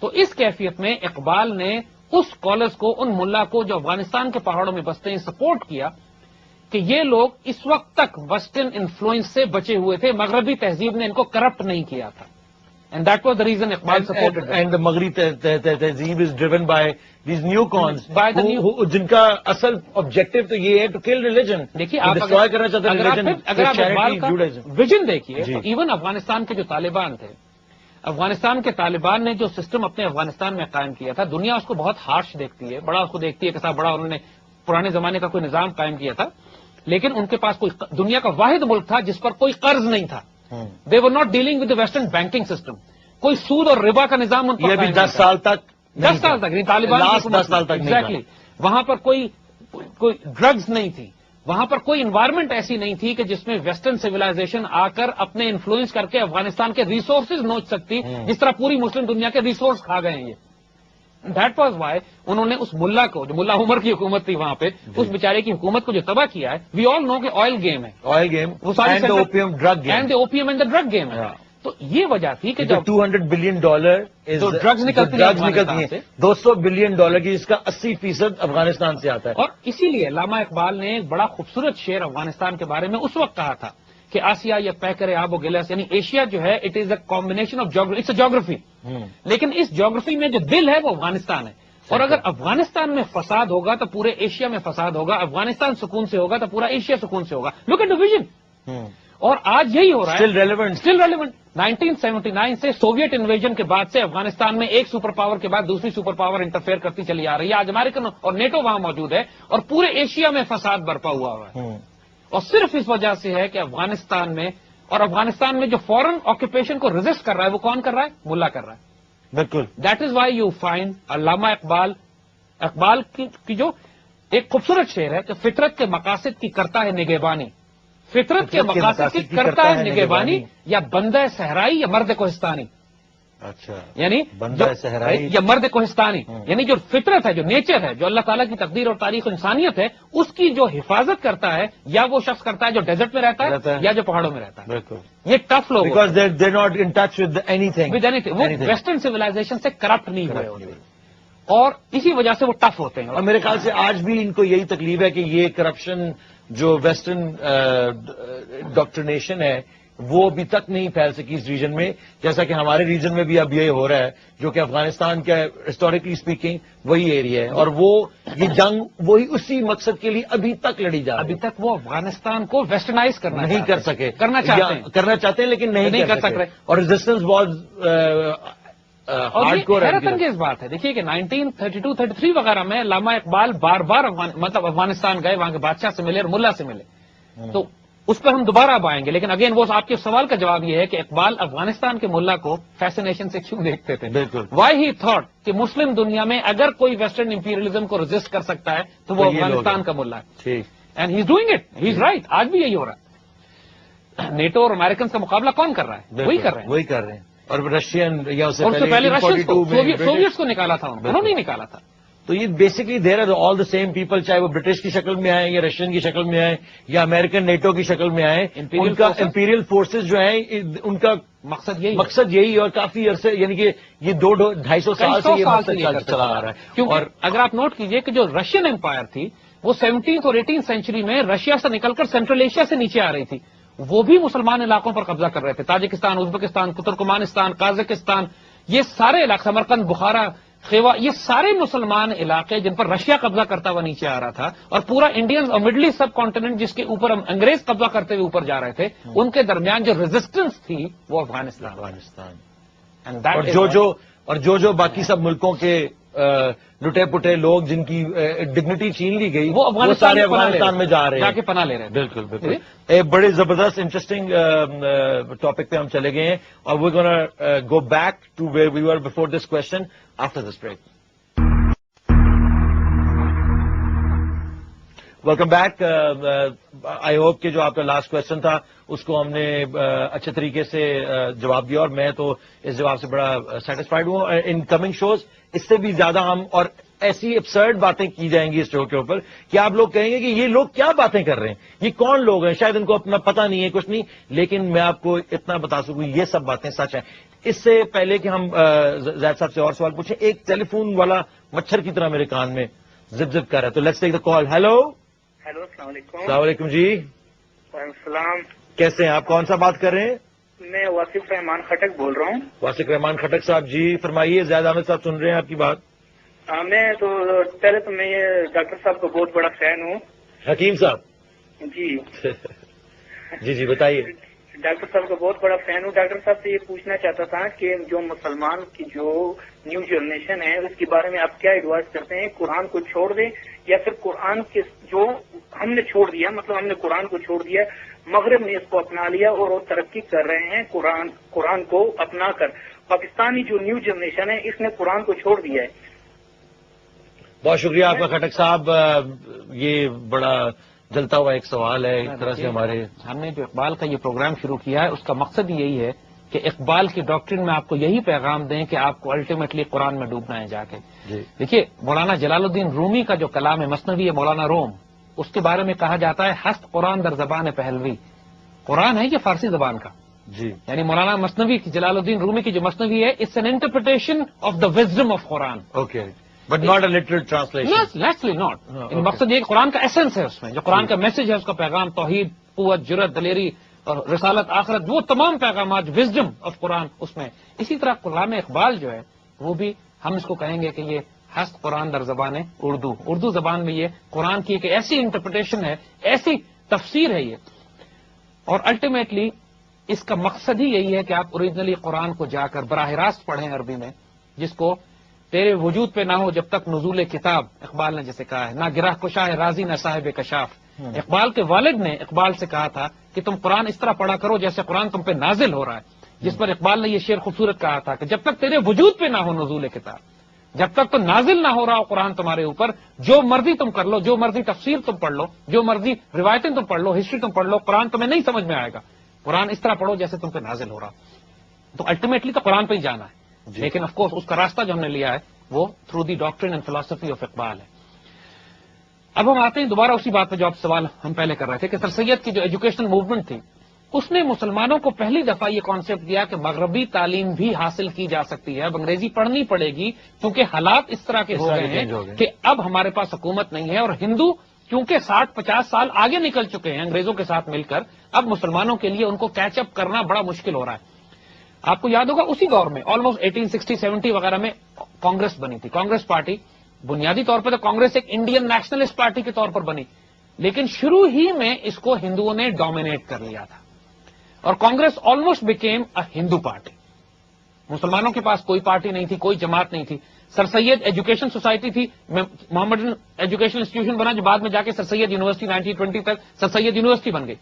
تو اس کیفیت میں اقبال نے اس اسکالرس کو, ان ملا کو جو افغانستان کے پہاڑوں میں بستے ہیں, سپورٹ کیا کہ یہ لوگ اس وقت تک ویسٹرن انفلوئنس سے بچے ہوئے تھے, مغربی تہذیب نے ان کو کرپٹ نہیں کیا تھا. And that was the reason Iqbal supported them. And the Maghrib tehzeeb is driven by these newcons, جن کا اصل objective تو یہ ہے to kill religion. دیکھیے, آپ اگر آپ اقبال کا ویژن دیکھیے تو ایون افغانستان کے جو طالبان تھے, افغانستان کے طالبان نے جو سسٹم اپنے افغانستان میں قائم کیا تھا, دنیا اس کو بہت ہارش دیکھتی ہے, بڑا اس کو دیکھتی ہے کہ صاحب بڑا انہوں نے پرانے زمانے کا کوئی نظام قائم کیا تھا, لیکن ان کے پاس کوئی دنیا کا واحد ملک تھا جس پر کوئی قرض نہیں تھا. They were not dealing with the Western banking system. کوئی سود اور ربا کا نظام ان پر, یہ بھی 10 سال تک طالبان 10 سال تک ایگزیکٹلی. وہاں پر کوئی ڈرگز نہیں تھی, وہاں پر کوئی انوائرمنٹ ایسی نہیں تھی کہ جس میں ویسٹرن سویلائزیشن آ کر اپنے انفلوئنس کر کے افغانستان کے ریسورسز نوچ سکتی, جس طرح پوری مسلم دنیا کے ریسورس کھا گئے ہیں یہ. دیٹ واز وائی انہوں نے اس ملا کو, جو ملا عمر کی حکومت تھی وہاں پہ, اس بیچارے کی حکومت کو جو تباہ کیا ہے. وی آل نو کہ آئل گیم ہے, oil game and opium drug game, and the opium and the drug game ہے. تو یہ وجہ تھی کہ جب $200 بلین ڈرگز نکلتی ہیں, $200 بلین کی, جس کا 80% افغانستان سے آتا ہے. اور اسی لیے علامہ اقبال نے ایک بڑا خوبصورت شعر افغانستان کے بارے میں اس وقت کہا تھا کہ آسیا یا پیکر آب و گلاس، یعنی ایشیا جو ہے it is a combination of geography, it's a geography, لیکن اس جیوگرافی میں جو دل ہے وہ افغانستان ہے، اور اگر افغانستان میں فساد ہوگا تو پورے ایشیا میں فساد ہوگا، افغانستان سکون سے ہوگا تو پورا ایشیا سکون سے ہوگا. Look at division. اور آج یہی ہو رہا ہے. Still relevant. 1979 سے سوویٹ انویژن کے بعد سے افغانستان میں ایک سپر پاور کے بعد دوسری سپر پاور انٹرفیئر کرتی چلی آ رہی ہے. آج امریکن اور نیٹو وہاں موجود ہے اور پورے ایشیا میں فساد برپا ہوا ہے، اور صرف اس وجہ سے ہے کہ افغانستان میں جو فورن آکوپیشن کو ریزسٹ کر رہا ہے وہ کون کر رہا ہے؟ ملا کر رہا ہے. بالکل. That is why you find علامہ اقبال کی جو ایک خوبصورت شعر ہے کہ فطرت کے مقاصد کی کرتا ہے نگہبانی، فطرت کے مقاصد کی کرتا ہے نگہبانی، یا بندہ صحرائی یا مرد کوہستانی. اچھا، یعنی بندہ صحرائی یا مرد کوہستانی، یعنی جو فطرت ہے، جو نیچر ہے، جو اللہ تعالیٰ کی تقدیر اور تاریخ انسانیت ہے، اس کی جو حفاظت کرتا ہے یا وہ شخص کرتا ہے جو ڈیزرٹ میں رہتا ہے یا جو پہاڑوں میں رہتا ہے. بالکل. یہ ٹف لوگ because they not in touch with any thing, وہ ویسٹرن سویلائزیشن سے کرپٹ نہیں ہوئے ہوتے، اور اسی وجہ سے وہ ٹف ہوتے ہیں. اور میرے خیال سے آج بھی ان کو یہی تکلیف ہے کہ یہ کرپشن جو ویسٹرن ڈاکٹرنیشن ہے وہ ابھی تک نہیں پھیل سکی اس ریجن میں، جیسا کہ ہمارے ریجن میں بھی اب یہ ہو رہا ہے، جو کہ افغانستان کا ہسٹوریکلی اسپیکنگ وہی ایریا ہے، اور وہ یہ جنگ وہی اسی مقصد کے لیے ابھی تک لڑی جا رہی ہے. ابھی تک وہ افغانستان کو ویسٹرنائز کرنا نہیں کر سکے، کرنا چاہتے ہیں لیکن نہیں کر سکے، اور ریزسٹنس بہت ہارڈ کور ہے. حیرت انگیز بات ہے، دیکھیے کہ 1932-33 وغیرہ میں علامہ اقبال بار بار مطلب افغانستان گئے، وہاں کے بادشاہ سے ملے اور ملا سے ملے. تو اس پہ ہم دوبارہ اب آئیں گے، لیکن اگین وہ آپ کے سوال کا جواب یہ ہے کہ اقبال افغانستان کے ملا کو فیسنیشن سے کیوں دیکھتے تھے. بالکل. وائی ہی تھاٹ کہ مسلم دنیا میں اگر کوئی ویسٹرن امپیریلزم کو ریزسٹ کر سکتا ہے تو وہ افغانستان کا ملا ہے. And he is doing it, he is right. آج بھی یہی ہو رہا ہے. نیٹو اور امریکن کا مقابلہ کون کر رہا ہے؟ وہی کر رہے ہیں. اور رشین یا اس سے پہلے سوویٹس کو نکالا تھا، انہوں نے نکالا تھا. تو یہ basically there are all the same people, چاہے وہ برٹش کی شکل میں آئے یا رشین کی شکل میں آئے یا امریکن نیٹو کی شکل میں آئے. ان کا امپیریل فورسز جو ہیں ان کا مقصد یہی، اور کافی عرصے یعنی کہ یہ 200-250 سال سے یہ مقصد چلا آ رہا ہے. اور اگر آپ نوٹ کیجئے کہ جو رشین امپائر تھی وہ 17th اور 18th سینچری میں رشیا سے نکل کر سینٹرل ایشیا سے نیچے آ رہی تھی. وہ بھی مسلمان علاقوں پر قبضہ کر رہے تھے، تاجکستان، ازبکستان، ترکمانستان، قازقستان، یہ سارے علاقے، سمرقند، بخارا، خیوا، یہ سارے مسلمان علاقے جن پر رشیا قبضہ کرتا ہوا نیچے آ رہا تھا، اور پورا انڈین اور مڈل ایسٹ سب کانٹیننٹ جس کے اوپر انگریز قبضہ کرتے ہوئے اوپر جا رہے تھے، ان کے درمیان جو ریزسٹنس تھی وہ افغانستان. اور جو باقی سب ملکوں کے لٹے پٹے لوگ جن کی ڈگنیٹی چھین لی گئی وہ سارے افغانستان میں جا رہے ہیں، جا کے پناہ لے رہے ہیں. بالکل بالکل. ایک بڑے زبردست انٹرسٹنگ ٹاپک پہ ہم چلے گئے ہیں، اور we gonna go back to where we were before this question after this break. Welcome back. I hope کہ جو آپ کا لاسٹ کوشچن تھا اس کو ہم نے اچھے طریقے سے جواب دیا، اور میں تو اس جواب سے بڑا سیٹسفائڈ ہوں. ان کمنگ شوز اس سے بھی زیادہ ہم اور ایسی ابسرڈ باتیں کی جائیں گی اس شو کے اوپر کہ آپ لوگ کہیں گے کہ یہ لوگ کیا باتیں کر رہے ہیں، یہ کون لوگ ہیں، شاید ان کو اپنا پتہ نہیں ہے کچھ نہیں، لیکن میں آپ کو اتنا بتا سکوں یہ سب باتیں سچ ہیں. اس سے پہلے کہ ہم زید صاحب سے اور سوال پوچھیں، ایک ٹیلی فون والا مچھر کی طرح میرے کان میں زپ زپ کر رہا ہے، تو let's take the call. Hello. السلام علیکم. السلام علیکم جی. وعلیکم السلام. کیسے ہیں آپ؟ کون سا بات کر رہے ہیں؟ میں واصف رحمان خٹک بول رہا ہوں. واصف رحمان خٹک صاحب جی فرمائیے. زید احمد صاحب سن رہے ہیں آپ کی بات. میں تو پہلے تو میں یہ ڈاکٹر صاحب کا بہت بڑا فین ہوں. حکیم صاحب جی جی بتائیے. ڈاکٹر صاحب کا بہت بڑا فین ہوں. ڈاکٹر صاحب سے یہ پوچھنا چاہتا تھا کہ جو مسلمان کی جو نیو جنریشن ہے اس کے بارے میں آپ کیا ایڈوائز کرتے ہیں؟ قرآن کو چھوڑ دیں یا پھر قرآن کے جو ہم نے چھوڑ دیا، مطلب ہم نے قرآن کو چھوڑ دیا، مغرب نے اس کو اپنا لیا اور وہ ترقی کر رہے ہیں قرآن کو اپنا کر. پاکستانی جو نیو جنریشن ہے اس نے قرآن کو چھوڑ دیا ہے. بہت شکریہ آپ کا خٹک صاحب. یہ بڑا جلتا ہوا ایک سوال ہے ایک طرح سے. ہم نے جو اقبال کا یہ پروگرام شروع کیا ہے اس کا مقصد یہی ہے کہ اقبال کی ڈاکٹرن میں آپ کو یہی پیغام دیں کہ آپ کو الٹیمیٹلی قرآن میں ڈوبنا ہے جا کے. دیکھیے مولانا جلال الدین رومی کا جو کلام ہے مثنوی ہے مولانا روم، اس کے بارے میں کہا جاتا ہے ہست قرآن در زبان پہلوی. قرآن ہے یہ فارسی زبان کا جی، یعنی مولانا مثنوی کی جلال الدین رومی کی جو مثنوی ہے it's an interpretation of the wisdom of Quran. Okay but not a literal translation. Literally not. مقصد یہ قرآن کا ایسنس ہے، اس میں جو قرآن کا میسج ہے، اس کا پیغام توحید، قوت، جرت، دلیری اور رسالت آخرت، وہ تمام پیغامات وزڈم آف قرآن اس میں. اسی طرح کلام اقبال جو ہے وہ بھی ہم اس کو کہیں گے کہ یہ ہست قرآن در زبان اردو زبان میں یہ قرآن کی ایک ایسی انٹرپریٹیشن ہے، ایسی تفسیر ہے یہ. اور الٹیمیٹلی اس کا مقصد ہی یہی ہے کہ آپ اوریجنلی قرآن کو جا کر براہ راست پڑھیں عربی میں، جس کو تیرے وجود پہ نہ ہو جب تک نزول کتاب، اقبال نے جیسے کہا ہے، نہ گرہ کشا ہے راضی نہ صاحب کشاف. اقبال کے والد نے اقبال سے کہا تھا کہ تم قرآن اس طرح پڑھا کرو جیسے قرآن تم پہ نازل ہو رہا ہے، جس پر اقبال نے یہ شعر خوبصورت کہا تھا کہ جب تک تیرے وجود پہ نہ ہو نزول کتاب، جب تک تو نازل نہ ہو رہا ہو قرآن تمہارے اوپر، جو مرضی تم کر لو، جو مرضی تفسیر تم پڑھ لو، جو مرضی روایتیں تم پڑھ لو، ہسٹری تم پڑھ لو، قرآن تمہیں نہیں سمجھ میں آئے گا. قرآن اس طرح پڑھو جیسے تم پہ نازل ہو رہا. تو الٹیمیٹلی تو قرآن پہ ہی جانا ہے، لیکن آف کورس اس کا راستہ جو ہم نے لیا ہے وہ تھرو دی ڈاکٹرن اینڈ فلاسفی آف اقبال ہے. اب ہم آتے ہیں دوبارہ اسی بات پہ جو آپ سوال ہم پہلے کر رہے تھے کہ سر سید کی جو ایجوکیشنل موومنٹ تھی اس نے مسلمانوں کو پہلی دفعہ یہ کانسیپٹ دیا کہ مغربی تعلیم بھی حاصل کی جا سکتی ہے، اب انگریزی پڑھنی پڑے گی کیونکہ حالات اس طرح کے ہو گئے ہیں کہ اب ہمارے پاس حکومت نہیں ہے، اور ہندو کیونکہ 60-50 سال آگے نکل چکے ہیں انگریزوں کے ساتھ مل کر، اب مسلمانوں کے لیے ان کو کیچ اپ کرنا بڑا مشکل ہو رہا ہے. آپ کو یاد ہوگا اسی دور میں آلموسٹ 1860-70 وغیرہ میں کانگریس بنی تھی. کانگریس پارٹی بنیادی طور پر تو کانگریس ایک انڈین نیشنلسٹ پارٹی کے طور پر بنی، لیکن شروع ہی میں اس کو ہندوؤں نے ڈومینیٹ کر لیا تھا اور Congress almost became a Hindu party. مسلمانوں کے پاس کوئی پارٹی نہیں تھی، کوئی جماعت نہیں تھی. سر سید ایجوکیشن سوسائٹی تھی، محمدن ایجوکیشن انسٹیٹیوشن بنا جو بعد میں جا کے سر سید یونیورسٹی 1920 تک سر سید یونیورسٹی بن گئی.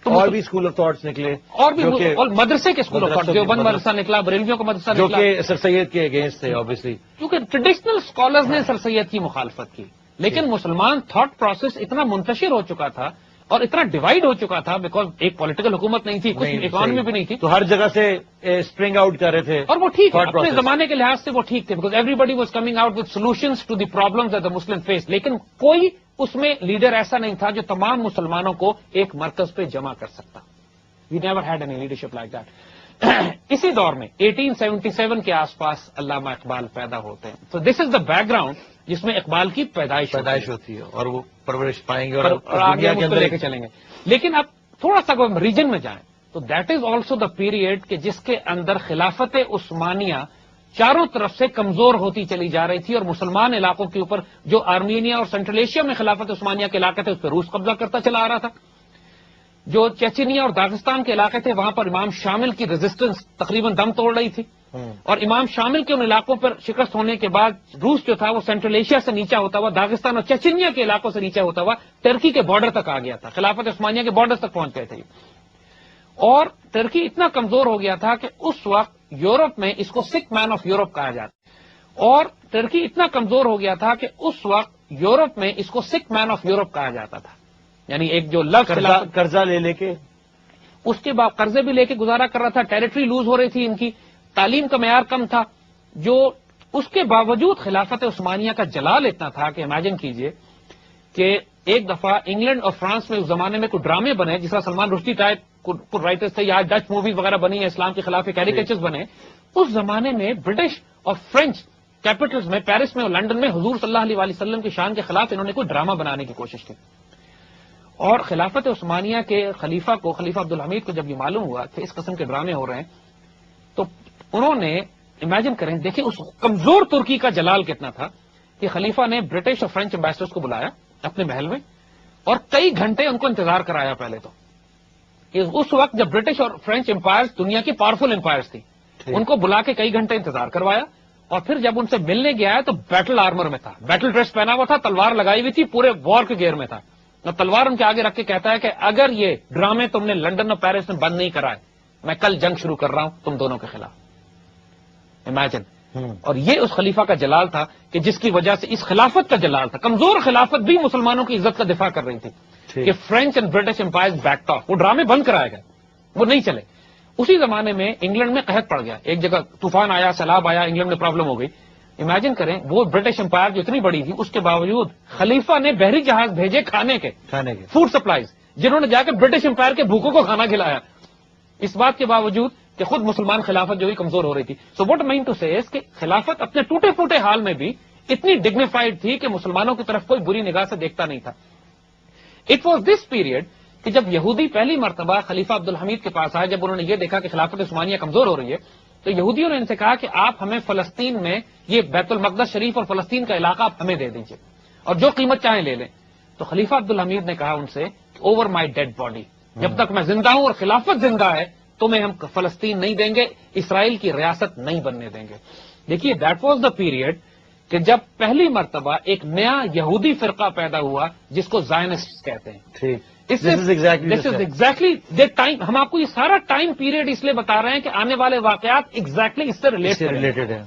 اور بھی اسکول آف تھاٹس نکلے، اور بھی اور مدرسے کے اسکول آف تھاٹ، جو بند مدرسہ نکلا، بریلویوں کا مدرسہ جو نکلا، کہ سر سید کے اگینسٹ تھے آبویسلی، کیونکہ ٹریڈیشنل اسکالرز نے سر سید کی مخالفت کی. لیکن مسلمان تھاٹ پروسیس اتنا منتشر ہو چکا تھا اور اتنا ڈیوائڈ ہو چکا تھا، بیکاز ایک پولیٹیکل حکومت نہیں تھی، کچھ اکانومی بھی نہیں تھی، تو ہر جگہ سے اسپرنگ آؤٹ کر رہے تھے. اور وہ ٹھیک ہے اپنے زمانے کے لحاظ سے وہ ٹھیک تھے، because everybody was coming out with solutions to the problems that the Muslim face. لیکن کوئی اس میں لیڈر ایسا نہیں تھا جو تمام مسلمانوں کو ایک مرکز پہ جمع کر سکتا. We never had any leadership like that. اسی دور میں 1877 کے آس پاس علامہ اقبال پیدا ہوتے ہیں. تو دس از دا بیک گراؤنڈ جس میں اقبال کی پیدائش ہوتی ہے اور وہ پرورش پائیں گے اور آگے ہم اس کو لے کے چلیں گے. لیکن اب تھوڑا سا ریجن میں جائیں تو that is also the period کہ جس کے اندر خلافت عثمانیہ چاروں طرف سے کمزور ہوتی چلی جا رہی تھی، اور مسلمان علاقوں کے اوپر جو آرمینیا اور سینٹرل ایشیا میں خلافت عثمانیہ کے علاقے تھے اس پہ روس قبضہ کرتا چلا آ رہا تھا. جو چیچینیا اور داغستان کے علاقے تھے وہاں پر امام شامل کی ریزسٹنس تقریباً دم توڑ رہی تھی، اور امام شامل کے ان علاقوں پر شکست ہونے کے بعد روس جو تھا وہ سینٹرل ایشیا سے نیچا ہوتا ہوا داغستان اور چیچینیا کے علاقوں سے نیچا ہوتا ہوا ترکی کے بارڈر تک آ گیا تھا. خلافت عثمانیہ کے بارڈر تک پہنچ گئے تھے، اور ترکی اتنا کمزور ہو گیا تھا کہ اس وقت یورپ میں اس کو سک مین آف یورپ کہا جاتا. اور ترکی اتنا کمزور ہو گیا تھا کہ اس وقت یورپ میں اس کو سک مین آف یورپ کہا جاتا تھا. یعنی ایک جو قرضہ لے کے اس کے بعد قرضے بھی لے کے گزارا کر رہا تھا، ٹیریٹری لوز ہو رہی تھی ان کی، تعلیم کا معیار کم تھا، جو اس کے باوجود خلافت عثمانیہ کا جلال اتنا تھا کہ امیجن کیجئے کہ ایک دفعہ انگلینڈ اور فرانس میں اس زمانے میں کوئی ڈرامے بنے جس طرح سلمان رشدی ٹائپ رائٹرز تھے، یا ڈچ موویز وغیرہ بنی ہیں اسلام کے خلاف کیریکیچرز بنے. اس زمانے میں برٹش اور فرینچ کیپٹلز میں، پیرس میں اور لنڈن میں حضور صلی اللہ علیہ وسلم کی شان کے خلاف انہوں نے کوئی ڈرامہ بنانے کی کوشش کی. اور خلافت عثمانیہ کے خلیفہ عبدالحمید کو جب یہ معلوم ہوا کہ اس قسم کے ڈرامے ہو رہے ہیں تو انہوں نے امیجن کریں، دیکھیں اس کمزور ترکی کا جلال کتنا تھا کہ خلیفہ نے برٹش اور فرینچ امبیسڈرز کو بلایا اپنے محل میں اور کئی گھنٹے ان کو انتظار کرایا. پہلے تو اس وقت جب برٹش اور فرینچ امپائرز دنیا کی پاورفل امپائرز تھی، ان کو بلا کے کئی گھنٹے انتظار کروایا، اور پھر جب ان سے ملنے گیا تو بیٹل آرمر میں تھا، بیٹل ڈریس پہنا ہوا تھا، تلوار لگائی ہوئی تھی، پورے وار کے گیئر میں تھا، اور تلوار ان کے آگے رکھ کے کہتا ہے کہ اگر یہ ڈرامے تم نے لنڈن اور پیرس میں بند نہیں کرائے میں کل جنگ شروع کر رہا ہوں تم دونوں کے خلاف. امیجن. اور یہ اس خلیفہ کا جلال تھا کہ جس کی وجہ سے اس خلافت کا جلال تھا. کمزور خلافت بھی مسلمانوں کی عزت کا دفاع کر رہی تھی کہ French and British empires backed off, وہ ڈرامے بند کرائے گئے، وہ نہیں چلے. اسی زمانے میں انگلینڈ میں قحط پڑ گیا، ایک جگہ طوفان آیا، سیلاب آیا، انگلینڈ میں پرابلم ہو گئی. امیجن کریں وہ برٹش امپائر جو اتنی بڑی تھی اس کے باوجود خلیفہ نے بحری جہاز بھیجے کھانے کے فوڈ سپلائیز، جنہوں نے جا کے برٹش امپائر کے بھوکوں کو کھانا کھلایا، اس بات کے باوجود کہ خود مسلمان خلافت جو بھی کمزور ہو رہی تھی. سو واٹ مین ٹو سے کہ خلافت اپنے ٹوٹے پھوٹے حال میں بھی اتنی ڈگنیفائڈ تھی کہ مسلمانوں کی طرف کوئی بری نگاہ سے دیکھتا نہیں تھا. اٹ واز دس پیریڈ کہ جب یہودی پہلی مرتبہ خلیفہ عبدالحمید کے پاس آئے، جب انہوں نے یہ دیکھا کہ خلافت عثمانیہ کمزور ہو رہی ہے، تو یہودیوں نے ان سے کہا کہ آپ ہمیں فلسطین میں یہ بیت المقدس شریف اور فلسطین کا علاقہ آپ ہمیں دے دیجئے اور جو قیمت چاہیں لے لیں. تو خلیفہ عبدالحمید نے کہا ان سے اوور مائی ڈیڈ باڈی، جب تک میں زندہ ہوں اور خلافت زندہ ہے تمہیں ہم فلسطین نہیں دیں گے، اسرائیل کی ریاست نہیں بننے دیں گے. دیکھیے دیٹ واز دا پیریڈ کہ جب پہلی مرتبہ ایک نیا یہودی فرقہ پیدا ہوا جس کو زائنسٹ کہتے ہیں. ٹھیک. دس از ایگزیکٹلی دیٹ ٹائم. ہم آپ کو یہ سارا ٹائم پیریڈ اس لیے بتا رہے ہیں کہ آنے والے واقعات ایگزیکٹلی اس سے ریلیٹڈ ہیں.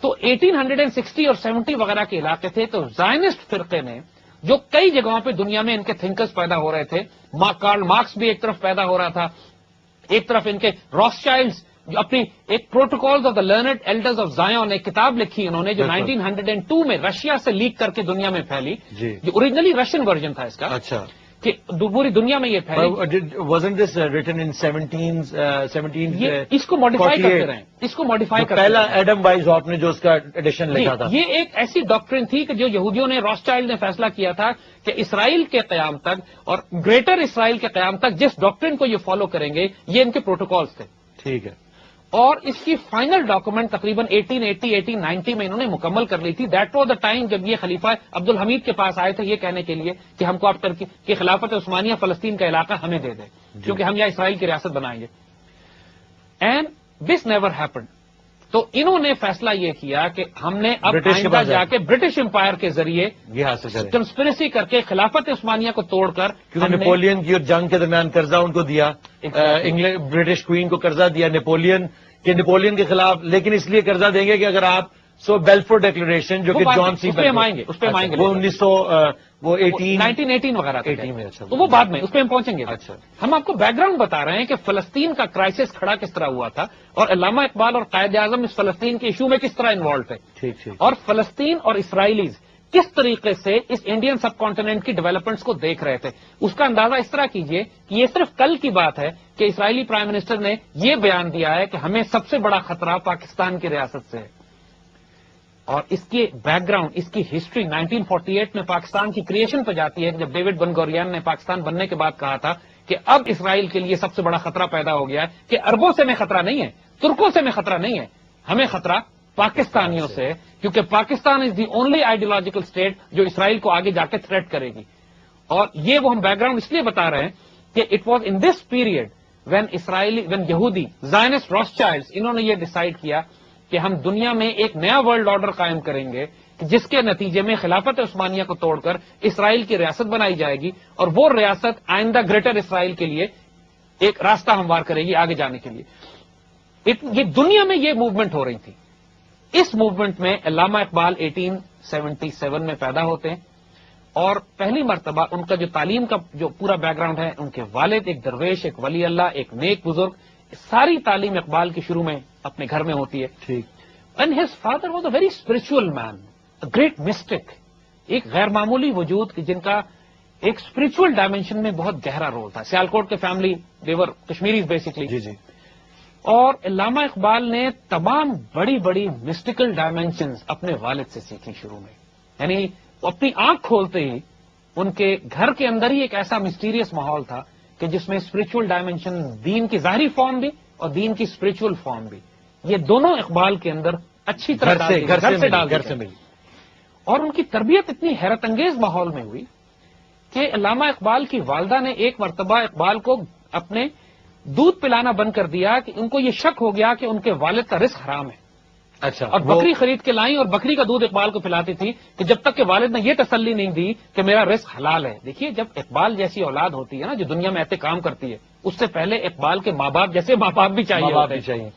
تو 1860 اور 70 وغیرہ کے علاقے تھے. تو زائنسٹ فرقے نے جو کئی جگہوں پہ دنیا میں ان کے تھنکرز پیدا ہو رہے تھے، کارل مارکس بھی ایک طرف پیدا ہو رہا تھا، ایک طرف ان کے روتھشائلڈز جو اپنی ایک protocols of the learned elders of Zion ایک کتاب لکھی انہوں نے جو 1902 میں رشیا سے لیک کر کے دنیا میں پھیلی، جو اوریجنلی رشین ورژن تھا اس کا. اچھا. کہ پوری دنیا میں یہ پھیلی. wasn't this written in 17 اس کو ماڈیفائی کرتے رہے، اس کو ماڈیفائی کرتے پہلا ایڈم وائز آپ نے جو اس کا ایڈیشن لکھا تھا. یہ ایک ایسی ڈاکٹرن تھی کہ جو یہودیوں نے روتھشائلڈ نے فیصلہ کیا تھا کہ اسرائیل کے قیام تک اور گریٹر اسرائیل کے قیام تک جس ڈاکٹرن کو یہ فالو کریں گے یہ ان کے پروٹوکالز تھے. ٹھیک ہے. اور اس کی فائنل ڈاکومنٹ تقریباً 1890 میں انہوں نے مکمل کر لی تھی. دیٹ واز دا ٹائم جب یہ خلیفہ عبدالحمید کے پاس آئے تھے یہ کہنے کے لیے کہ ہم کو آپ ترکی کہ خلافت عثمانیہ فلسطین کا علاقہ ہمیں دے دیں کیونکہ ہم یہاں اسرائیل کی ریاست بنائیں گے. And this never happened. تو انہوں نے فیصلہ یہ کیا کہ ہم نے اب آئندہ جا کے برٹش امپائر کے ذریعے یہ حاصل کریں، کنسپریسی کر کے خلافت عثمانیہ کو توڑ کر، کیونکہ نیپولین کی اور جنگ کے درمیان قرضہ ان کو دیا، انگلینڈ برٹش کوئین کو قرضہ دیا نیپولین کے خلاف، لیکن اس لیے قرضہ دیں گے کہ اگر آپ بیلفور ڈیکلریشن جو کہ جان سی اس پہ ہم آئیں گے وہ 1918 وغیرہ میں، تو وہ بعد میں اس پہ ہم پہنچیں گے. اچھا. ہم آپ کو بیک گراؤنڈ بتا رہے ہیں کہ فلسطین کا کرائسس کھڑا کس طرح ہوا تھا اور علامہ اقبال اور قائد اعظم اس فلسطین کے ایشو میں کس طرح انوالو تھے. ٹھیک. اور فلسطین اور اسرائیلیز کس طریقے سے اس انڈین سب کانٹیننٹ کی ڈیولپمنٹس کو دیکھ رہے تھے. اس کا اندازہ اس طرح کیجئے کہ یہ صرف کل کی بات ہے کہ اسرائیلی پرائم منسٹر نے یہ بیان دیا ہے کہ ہمیں سب سے بڑا خطرہ پاکستان کی ریاست سے ہے. اور اس کے بیک گراؤنڈ، اس کی ہسٹری 1948 میں پاکستان کی کریشن پہ جاتی ہے جب ڈیوڈ بن گوریان نے پاکستان بننے کے بعد کہا تھا کہ اب اسرائیل کے لیے سب سے بڑا خطرہ پیدا ہو گیا ہے کہ عربوں سے میں خطرہ نہیں ہے، ترکوں سے میں خطرہ نہیں ہے، ہمیں خطرہ پاکستانیوں سے ہے کیونکہ پاکستان از دی اونلی آئیڈیولوجیکل اسٹیٹ جو اسرائیل کو آگے جا کے تھریٹ کرے گی. اور یہ وہ ہم بیک گراؤنڈ اس لیے بتا رہے ہیں کہ it was in this period when یہودی زائنسٹ روتھشائلڈز انہوں نے یہ ڈیسائیڈ کیا کہ ہم دنیا میں ایک نیا ورلڈ آرڈر قائم کریں گے جس کے نتیجے میں خلافت عثمانیہ کو توڑ کر اسرائیل کی ریاست بنائی جائے گی اور وہ ریاست آئندہ گریٹر اسرائیل کے لیے ایک راستہ ہموار کرے گی آگے جانے کے لیے. یہ دنیا میں یہ موومنٹ ہو رہی تھی. اس موومنٹ میں علامہ اقبال 1877 میں پیدا ہوتے ہیں اور پہلی مرتبہ ان کا جو تعلیم کا جو پورا بیک گراؤنڈ ہے، ان کے والد ایک درویش، ایک ولی اللہ، ایک نیک بزرگ، ساری تعلیم اقبال کی شروع میں اپنے گھر میں ہوتی ہے. ٹھیک. And his father was a very spiritual man, a great mystic, ایک غیر معمولی وجود جن کا ایک اسپرچل ڈائمینشن میں بہت گہرا رول تھا. سیالکوٹ کے فیملی دیور کشمیریز بیسکلی. جی. اور علامہ اقبال نے تمام بڑی بڑی مسٹیکل ڈائمینشنز اپنے والد سے سیکھی شروع میں. یعنی اپنی آنکھ کھولتے ہی ان کے گھر کے اندر ہی ایک ایسا مسٹیریس ماحول تھا کہ جس میں اسپرچل ڈائمینشن، دین کی ظاہری فارم بھی اور دین کی اسپرچل فارم بھی، یہ دونوں اقبال کے اندر اچھی طرح گھر سے ملی. اور ان کی تربیت اتنی حیرت انگیز ماحول میں ہوئی کہ علامہ اقبال کی والدہ نے ایک مرتبہ اقبال کو اپنے دودھ پلانا بند کر دیا کہ ان کو یہ شک ہو گیا کہ ان کے والد کا رزق حرام ہے. اچھا. اور بکری خرید کے لائیں اور بکری کا دودھ اقبال کو پلاتی تھی کہ جب تک کہ والد نے یہ تسلی نہیں دی کہ میرا رزق حلال ہے. دیکھیے جب اقبال جیسی اولاد ہوتی ہے نا جو دنیا میں ایسے کام کرتی ہے، اس سے پہلے اقبال کے ماں باپ جیسے ماں باپ بھی چاہیے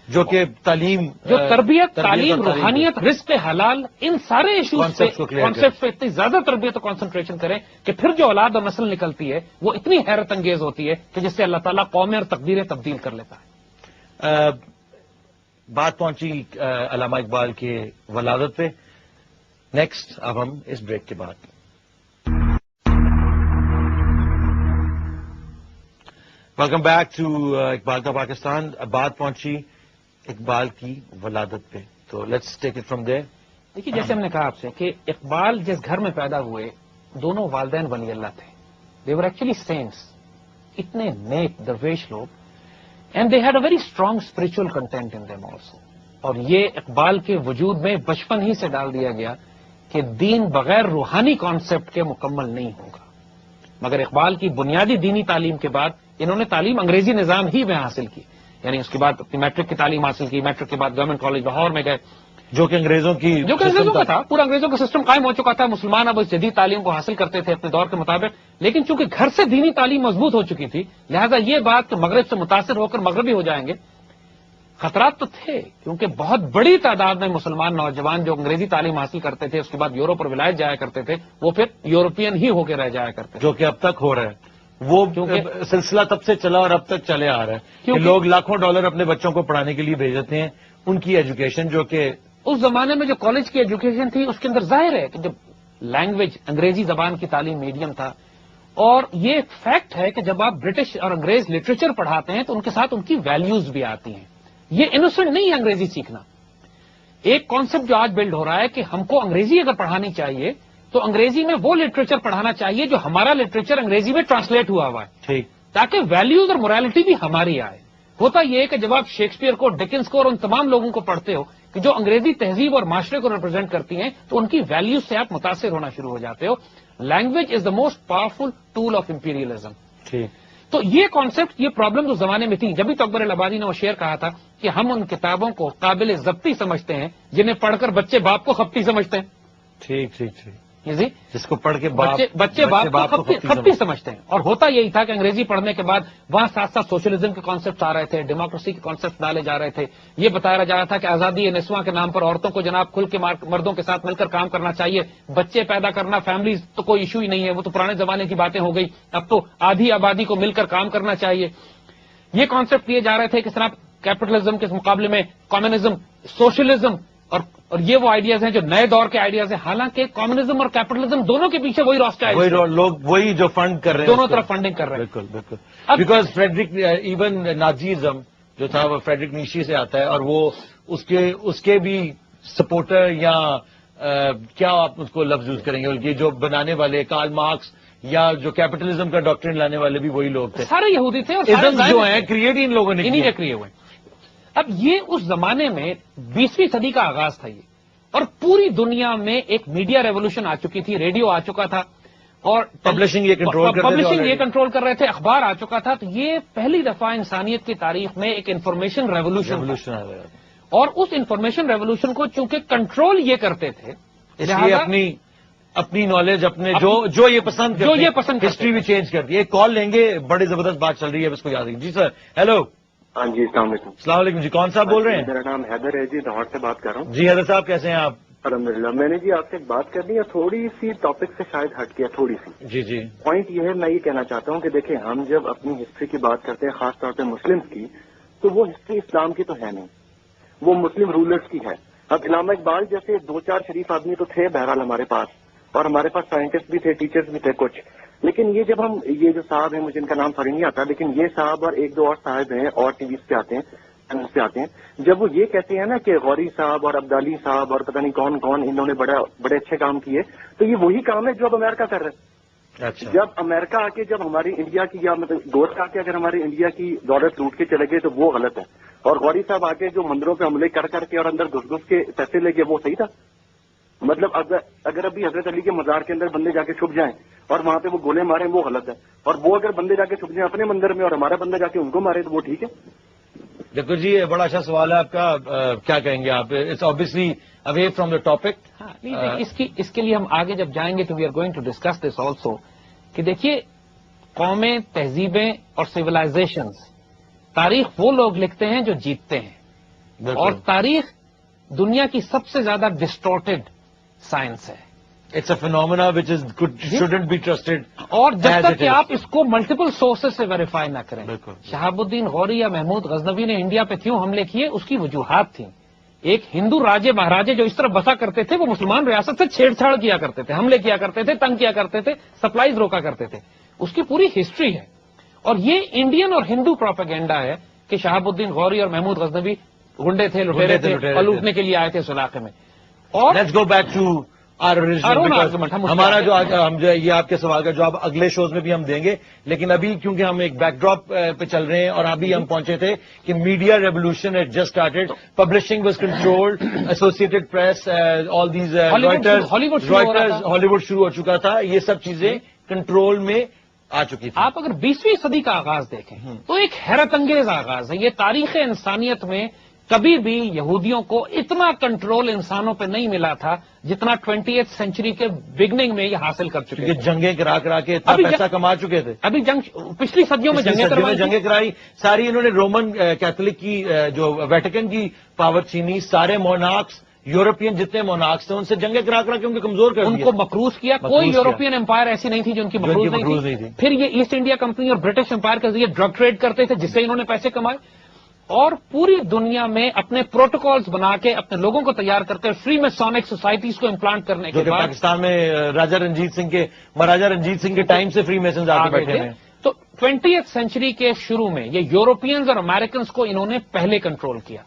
جو کہ تعلیم، جو تربیت، تعلیم، روحانیت، رزق حلال، ان سارے ایشوز پہ کانسیپٹ پہ اتنی زیادہ تربیت اور کانسنٹریشن کریں کہ پھر جو اولاد اور نسل نکلتی ہے وہ اتنی حیرت انگیز ہوتی ہے کہ جس سے اللہ تعالیٰ قومیں اور تقدیریں تبدیل کر لیتا ہے. بات پہنچی علامہ اقبال کے ولادت پہ. نیکسٹ اب ہم اس بریک کے بعد ویلکم بیک ٹو اقبال کا پاکستان. بات پہنچی اقبال کی ولادت پہ، تو لیٹس ٹیک اٹ فرام دیر. دیکھیے جیسے ہم نے کہا آپ سے کہ اقبال جس گھر میں پیدا ہوئے دونوں والدین ولی اللہ تھے. دے ور ایکچولی سینٹس. اتنے نیک درویش لوگ, and they had a very strong spiritual content in them also. اور یہ اقبال کے وجود میں بچپن ہی سے ڈال دیا گیا کہ دین بغیر روحانی کانسیپٹ کے مکمل نہیں ہوگا. مگر اقبال کی بنیادی دینی تعلیم کے بعد انہوں نے تعلیم انگریزی نظام ہی میں حاصل کی, یعنی اس کے بعد اپنی میٹرک کی تعلیم حاصل کی, میٹرک کے بعد گورنمنٹ کالج لاہور میں گئے, جو کہ انگریزوں کا تھا, پورا انگریزوں کا سسٹم قائم ہو چکا تھا. مسلمان اب اس جدید تعلیم کو حاصل کرتے تھے اپنے دور کے مطابق, لیکن چونکہ گھر سے دینی تعلیم مضبوط ہو چکی تھی, لہذا یہ بات کہ مغرب سے متاثر ہو کر مغربی ہو جائیں گے, خطرات تو تھے, کیونکہ بہت بڑی تعداد میں مسلمان نوجوان جو انگریزی تعلیم حاصل کرتے تھے اس کے بعد یورپ اور ولایت جایا کرتے تھے, وہ پھر یورپین ہی ہو کے رہ جایا کرتے تھے, جو کہ اب تک ہو رہا ہے. وہ سلسلہ تب سے چلا اور اب تک چلے آ رہا ہے کہ لوگ لاکھوں ڈالر اپنے بچوں کو پڑھانے کے لیے بھیجتے ہیں. ان کی ایجوکیشن جو کہ اس زمانے میں جو کالج کی ایجوکیشن تھی اس کے اندر ظاہر ہے کہ جب لینگویج انگریزی زبان کی تعلیم میڈیم تھا, اور یہ ایک فیکٹ ہے کہ جب آپ برٹش اور انگریز لٹریچر پڑھاتے ہیں تو ان کے ساتھ ان کی ویلیوز بھی آتی ہیں. یہ انوسنٹ نہیں ہے انگریزی سیکھنا. ایک کانسیپٹ جو آج بلڈ ہو رہا ہے کہ ہم کو انگریزی اگر پڑھانی چاہیے تو انگریزی میں وہ لٹریچر پڑھانا چاہیے جو ہمارا لٹریچر انگریزی میں ٹرانسلیٹ ہوا ہے, ٹھیک, تاکہ ویلیوز اور مورالٹی بھی ہماری آئے. ہوتا یہ ہے کہ جب آپ شیکسپیئر کو, ڈکنس کو اور ان تمام لوگوں کو پڑھتے ہو کہ جو انگریزی تہذیب اور معاشرے کو ریپرزینٹ کرتی ہیں, تو ان کی ویلیوز سے آپ متاثر ہونا شروع ہو جاتے ہو. Language is the most powerful tool of imperialism. ٹھیک. تو یہ کانسیپٹ, یہ پرابلم اس زمانے میں تھی. جبھی تو اکبر الآبادی نے وہ شعر کہا تھا کہ ہم ان کتابوں کو قابل ضبطی سمجھتے ہیں جنہیں پڑھ کر بچے باپ کو خپتی سمجھتے ہیں. ٹھیک ٹھیک ٹھیک. جی, جس کو پڑھ کے بچے باپ کو خپتی سمجھتے ہیں. اور ہوتا یہی تھا کہ انگریزی پڑھنے کے بعد وہاں ساتھ ساتھ سوشلزم کے کانسیپٹ آ رہے تھے, ڈیموکریسی کے کانسیپٹ ڈالے جا رہے تھے. یہ بتایا جا رہا تھا کہ آزادی نسواں کے نام پر عورتوں کو جناب کھل کے مردوں کے ساتھ مل کر کام کرنا چاہیے. بچے پیدا کرنا, فیملیز تو کوئی ایشو ہی نہیں ہے, وہ تو پرانے زمانے کی باتیں ہو گئی. اب تو آدھی آبادی کو مل کر کام کرنا چاہیے. یہ کانسیپٹ دیے جا رہے تھے کہ جناب کیپٹلزم کے مقابلے میں کمیونزم, سوشلزم, اور یہ وہ آئیڈیاز ہیں جو نئے دور کے آئیڈیاز ہیں. حالانکہ کمیونزم اور کیپٹلزم دونوں کے پیچھے وہی راستہ ہے, لوگ وہی جو فنڈ کر رہے ہیں, دونوں طرف فنڈنگ کر رہے ہیں. بالکل بالکل. بیکاز فریڈرک, ایون نازیزم جو تھا وہ فریڈرک نیشی سے آتا ہے, اور وہ اس کے بھی سپورٹر یا کیا آپ اس کو لفظ یوز کریں گے, بلکہ جو بنانے والے کارل مارکس یا جو کیپٹلزم کا ڈاکٹرن لانے والے بھی وہی لوگ تھے. سارے یہودی تھے, اور جو ہیں کریٹ ان لوگوں نے کریے ہوئے. اب یہ اس زمانے میں 20ویں صدی کا آغاز تھا یہ, اور پوری دنیا میں ایک میڈیا ریولوشن آ چکی تھی, ریڈیو آ چکا تھا, اور پبلشنگ یہ کنٹرول کر رہے تھے, اخبار آ چکا تھا. تو یہ پہلی دفعہ انسانیت کی تاریخ میں ایک انفارمیشن ریولوشن آ گیا. اور اس انفارمیشن ریولوشن کو چونکہ کنٹرول یہ کرتے تھے, اپنی نالج, اپنے جو یہ پسند ہسٹری بھی چینج کر دی. ایک کال لیں گے, بڑی زبردست بات چل رہی ہے, اس کو یاد رکھیں. جی سر, ہیلو. ہاں جی, السلام علیکم. السلام علیکم جی, کون صاحب بول رہے ہیں؟ میرا نام حیدر ہے جی, لاہور سے بات کر رہا ہوں. جی حیدر صاحب, کیسے ہیں آپ؟ الحمدللہ. میں نے جی آپ سے ایک بات کرنی ہے, تھوڑی سی ٹاپک سے شاید ہٹ گیا, تھوڑی سی. جی جی. پوائنٹ یہ ہے, میں یہ کہنا چاہتا ہوں کہ دیکھیں, ہم جب اپنی ہسٹری کی بات کرتے ہیں, خاص طور پہ مسلمس کی, تو وہ ہسٹری اسلام کی تو ہے نہیں, وہ مسلم رولرز کی ہے. اب علامہ اقبال جیسے 2-4 شریف آدمی تو تھے بہرحال ہمارے پاس, اور ہمارے پاس سائنٹسٹ بھی تھے, ٹیچرز بھی تھے کچھ. لیکن یہ جب ہم, یہ جو صاحب ہیں, مجھے ان کا نام سوری نہیں آتا, لیکن یہ صاحب اور 1-2 اور صاحب ہیں, اور ٹی ویز پہ آتے ہیں, سے آتے ہیں, جب وہ یہ کہتے ہیں نا کہ غوری صاحب اور عبدالی صاحب اور پتہ نہیں کون کون, انہوں نے بڑے اچھے کام کیے, تو یہ وہی کام ہے جو اب امریکہ کر رہے ہیں. اچھا. جب امریکہ آ کے, جب ہماری انڈیا کی, یا مطلب گورکھ آ کے اگر ہماری انڈیا کی دولت لوٹ کے چلے گئے تو وہ غلط ہے, اور غوری صاحب آ کے جو مندروں پہ حملے کر کے اور اندر گھس کے پیسے لے گئے, وہ صحیح تھا. مطلب اگر ابھی حضرت علی کے مزار کے اندر بندے جا کے چھپ جائیں اور وہاں پہ وہ گولے ماریں, وہ غلط ہے. اور وہ اگر بندے جا کے چھپ جائیں اپنے مندر میں اور ہمارا بندہ جا کے ان کو مارے, تو وہ ٹھیک ہے. دیکھو جی, بڑا اچھا سوال ہے آپ کا, کیا کہیں گے آپ؟ It's obviously away from the topic. اس کے لیے ہم آگے جب جائیں گے تو we are going to discuss this also, کہ دیکھیے قومیں, تہذیبیں اور سویلائزیشنز, تاریخ وہ لوگ لکھتے ہیں جو جیتتے ہیں, اور تاریخ دنیا کی سب سے زیادہ ڈسٹورٹڈ سائنس ہے. It's a phenomena which shouldn't be trusted, اور جب تک کہ آپ اس کو ملٹیپل سورسز سے ویریفائی نہ کریں. شہاب الدین غوری یا محمود غزنوی نے انڈیا پہ کیوں حملے کیے, اس کی وجوہات تھیں. ایک ہندو راجے مہاراجے جو اس طرف بسا کرتے تھے, وہ مسلمان ریاست سے چھیڑ چھاڑ کیا کرتے تھے, حملے کیا کرتے تھے, تنگ کیا کرتے تھے, سپلائیز روکا کرتے تھے. اس کی پوری ہسٹری ہے, اور یہ انڈین اور ہندو پروپیگنڈا ہے کہ شہاب الدین غوری اور محمود غزنوی گنڈے تھے, لٹیرے تھے, اور لوٹنے کے لیے آئے تھے اس علاقے میں. اور let's go back to our original, Our own because argument, ہم اس پہ ہمارا آتے جو ہیں. ہم جو ہے یہ آپ کے سوال کا جواب اگلے شوز میں بھی ہم دیں گے، لیکن ابھی کیونکہ ہم ایک بیک ڈراپ پہ چل رہے ہیں اور ابھی ہم پہنچے تھے کہ media revolution had just started, publishing was controlled, associated press, all these ہالی ووڈ شروع ہو چکا تھا، یہ سب چیزیں کنٹرول میں آ چکی تھی. آپ اگر 20ویں صدی کا آغاز دیکھیں تو ایک حیرت انگیز آغاز ہے. یہ تاریخ انسانیت میں کبھی بھی یہودیوں کو اتنا کنٹرول انسانوں پہ نہیں ملا تھا جتنا 20th سینچری کے بگننگ میں یہ حاصل کر چکے یہ تھے. جنگیں کرا کرا کے اتنا ابھی پیسہ کما چکے تھے. ابھی پچھلی صدیوں میں جنگیں کرائی ساری، انہوں نے رومن کیتھولک کی جو ویٹیکن کی پاور چھینی، سارے مونارکس یورپین جتنے مونارکس تھے ان سے جنگیں کرا کرا کے ان کو کمزور کر ان دیا. کو مقروض کیا. کوئی یورپین امپائر ایسی نہیں تھی جو ان کی مقروض نہیں تھی. پھر یہ ایسٹ انڈیا کمپنی اور برٹش امپائر کے ذریعے ڈرگ ٹریڈ کرتے تھے جس سے انہوں نے پیسے کمائے، اور پوری دنیا میں اپنے پروٹوکالز بنا کے اپنے لوگوں کو تیار کرتے فری میسونک سوسائٹیز کو امپلانٹ کرنے کے بعد پاکستان میں مہاراجہ رنجیت سنگھ کے ٹائم سے فری میسنز آ کے بیٹھے ہیں. تو 20th سینچری کے شروع میں یہ یورپینز اور امریکنز کو انہوں نے پہلے کنٹرول کیا.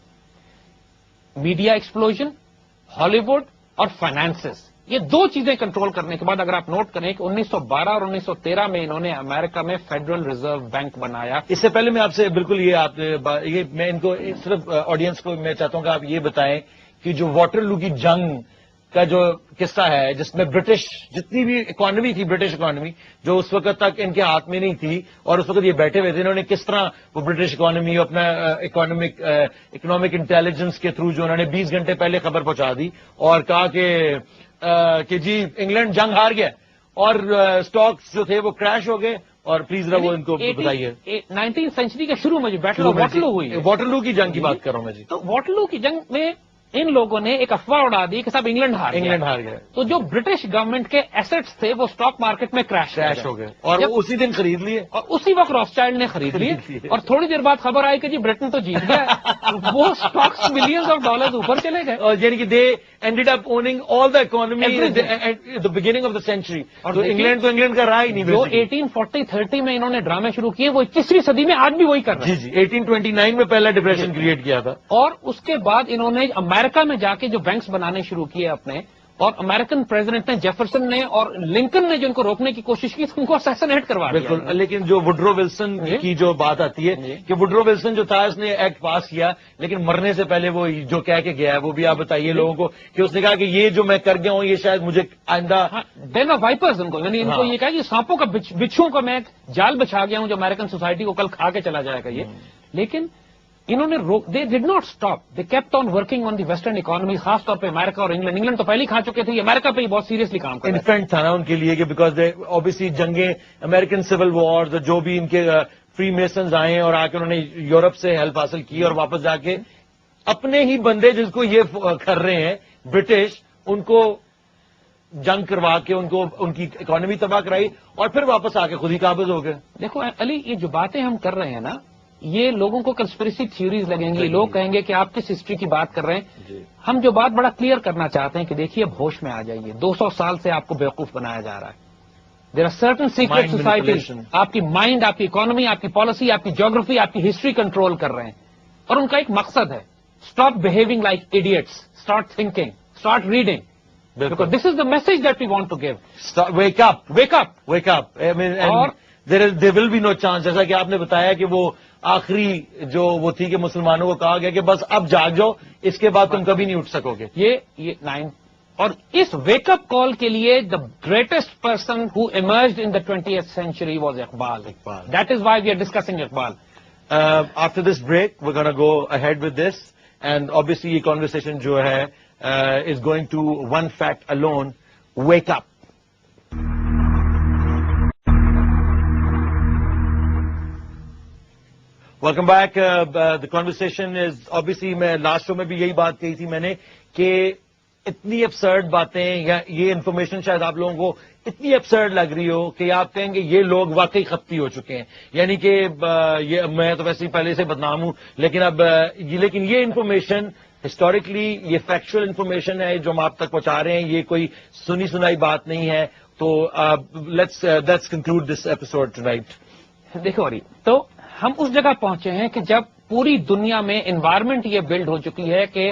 میڈیا ایکسپلوژن، ہالی ووڈ اور فائنانسز، یہ دو چیزیں کنٹرول کرنے کے بعد اگر آپ نوٹ کریں کہ 1912 اور 1913 میں انہوں نے امریکہ میں فیڈرل ریزرو بینک بنایا. اس سے پہلے میں آپ سے بالکل یہ میں ان کو صرف آڈینس کو میں چاہتا ہوں کہ آپ یہ بتائیں کہ جو واٹر لو کی جنگ کا جو قصہ ہے جس میں برٹش جتنی بھی اکانومی تھی، برٹش اکانومی جو اس وقت تک ان کے ہاتھ میں نہیں تھی اور اس وقت یہ بیٹھے ہوئے تھے، انہوں نے کس طرح وہ برٹش اکانومی اپنا اکنامک انٹیلیجنس کے تھرو جو انہوں نے 20 گھنٹے پہلے خبر پہنچا دی اور کہا کہ جی انگلینڈ جنگ ہار گیا اور سٹاکس جو تھے وہ کریش ہو گئے. اور پلیز ذرا وہ ان کو بتائیے. 19th سینچری کے شروع میں جو بیٹل آف واٹرلو ہوئی، واٹرلو کی جنگ کی بات کر رہا ہوں میں جی. تو واٹرلو کی جنگ میں ان لوگوں نے ایک افواہ اڑا دی کہ صاحب انگلینڈ ہار گیا. تو جو برٹش گورنمنٹ کے ایسٹس تھے وہ اسٹاک مارکیٹ میں کریش ہو گئے اور اسی دن خرید لیے اور اسی وقت روتھشائلڈ نے خرید لیے اور تھوڑی دیر بعد خبر آئی کہ جی برٹن تو جیت گیا. وہ اسٹاکس ملینز آف ڈالرز اوپر چلے گئے اور یعنی کہ they ended up owning all the economy at the beginning of the century. اور انگلینڈ کا رہا ہی نہیں. جو 1840-30 میں انہوں نے ڈرامے شروع کیے وہ 21ویں صدی میں آج بھی وہی کر رہے ہیں. جی 1829 میں پہلا ڈپریشن کریٹ کیا تھا. اور اس کے بعد انہوں نے امریکہ میں جا کے جو بینکس بنانے شروع کیے اپنے، اور امریکن پریزیڈنٹ نے جیفرسن نے اور لنکن نے جو ان کو روکنے کی کوشش کی ان کو اسیسنیٹ کروا دیا. بالکل. لیکن جو وڈرو ولسن کی جو بات آتی ہے کہ وڈرو ولسن جو تھا اس نے ایکٹ پاس کیا لیکن مرنے سے پہلے وہ جو کہہ کے گیا ہے وہ بھی آپ بتائیے لوگوں کو کہ اس نے کہا کہ یہ جو میں کر گیا ہوں یہ شاید مجھے آئندہ ڈین آف وائپرز ان کو، یعنی ان کو یہ کہا کہ سانپوں کا بچھوؤں کا میں ایک جال بچھا گیا ہوں جو امریکن سوسائٹی کو کل کھا کے چلا جائے گا یہ. لیکن انہوں نے they did not stop, they kept on working on the western economy, خاص طور پہ امریکہ اور انگلینڈ تو پہلے کھا چکے تھے، امریکہ پہ ہی بہت سیریسلی کام کر رہے تھے. انفینٹ تھا نا ان کے لیے کہ بیکاز اوبیسلی جنگیں امریکن سول وارز جو بھی ان کے فری میسنز آئے اور آ کے انہوں نے یورپ سے ہیلپ حاصل کی اور واپس جا کے اپنے ہی بندے جس کو یہ کر رہے ہیں برٹش ان کو جنگ کروا کے ان کی اکانومی تباہ کرائی اور پھر واپس آ کے خود ہی قابض ہو گئے. دیکھو علی، یہ جو باتیں ہم کر رہے ہیں نا یہ لوگوں کو کنسپریسی تھیوریز لگیں گی. لوگ کہیں گے کہ آپ کس ہسٹری کی بات کر رہے ہیں. ہم جو بات بڑا کلیئر کرنا چاہتے ہیں کہ دیکھیے اب ہوش میں آ جائیے. 200 سال سے آپ کو بیوقوف بنایا جا رہا ہے. There are certain secret societies آپ کی مائنڈ، آپ کی اکانومی، آپ کی پالیسی، آپ کی جیوگرافی، آپ کی ہسٹری کنٹرول کر رہے ہیں اور ان کا ایک مقصد ہے stop behaving like idiots, start thinking, start reading. Because this is the message that we want to give. Wake up. Wake up. Wake up. I mean, and there will be no chance. جیسا کہ آپ نے بتایا کہ وہ آخری جو وہ تھی کہ مسلمانوں کو کہا گیا کہ بس اب جاگ جاؤ، اس کے بعد تم کبھی نہیں اٹھ سکو گے. یہ 9 اور اس ویک اپ کال کے لیے the greatest person who emerged in the 20th century was Iqbal. That is why we are discussing Iqbal. After this break we gonna go ahead with this and obviously یہ conversation جو ہے is going to one fact alone: wake up. Welcome back. The conversation is obviously میں لاسٹ شو میں بھی یہی بات کہی تھی میں نے کہ اتنی ابسرڈ باتیں یا یہ انفارمیشن شاید آپ لوگوں کو اتنی ابسرڈ لگ رہی ہو کہ آپ کہیں گے یہ لوگ واقعی خپتی ہو چکے ہیں. یعنی کہ یہ میں تو ویسے ہی پہلے سے بدنام ہوں لیکن یہ انفارمیشن ہسٹوریکلی یہ فیکچوئل انفارمیشن ہے جو ہم آپ تک پہنچا رہے ہیں. یہ کوئی سنی سنائی بات نہیں ہے. تو let's conclude this episode tonight. دیکھو اری، تو ہم اس جگہ پہنچے ہیں کہ جب پوری دنیا میں انوائرمنٹ یہ بلڈ ہو چکی ہے کہ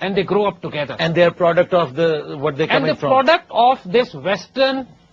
and they grow up together. And they are product of what they coming from. And the product of this Western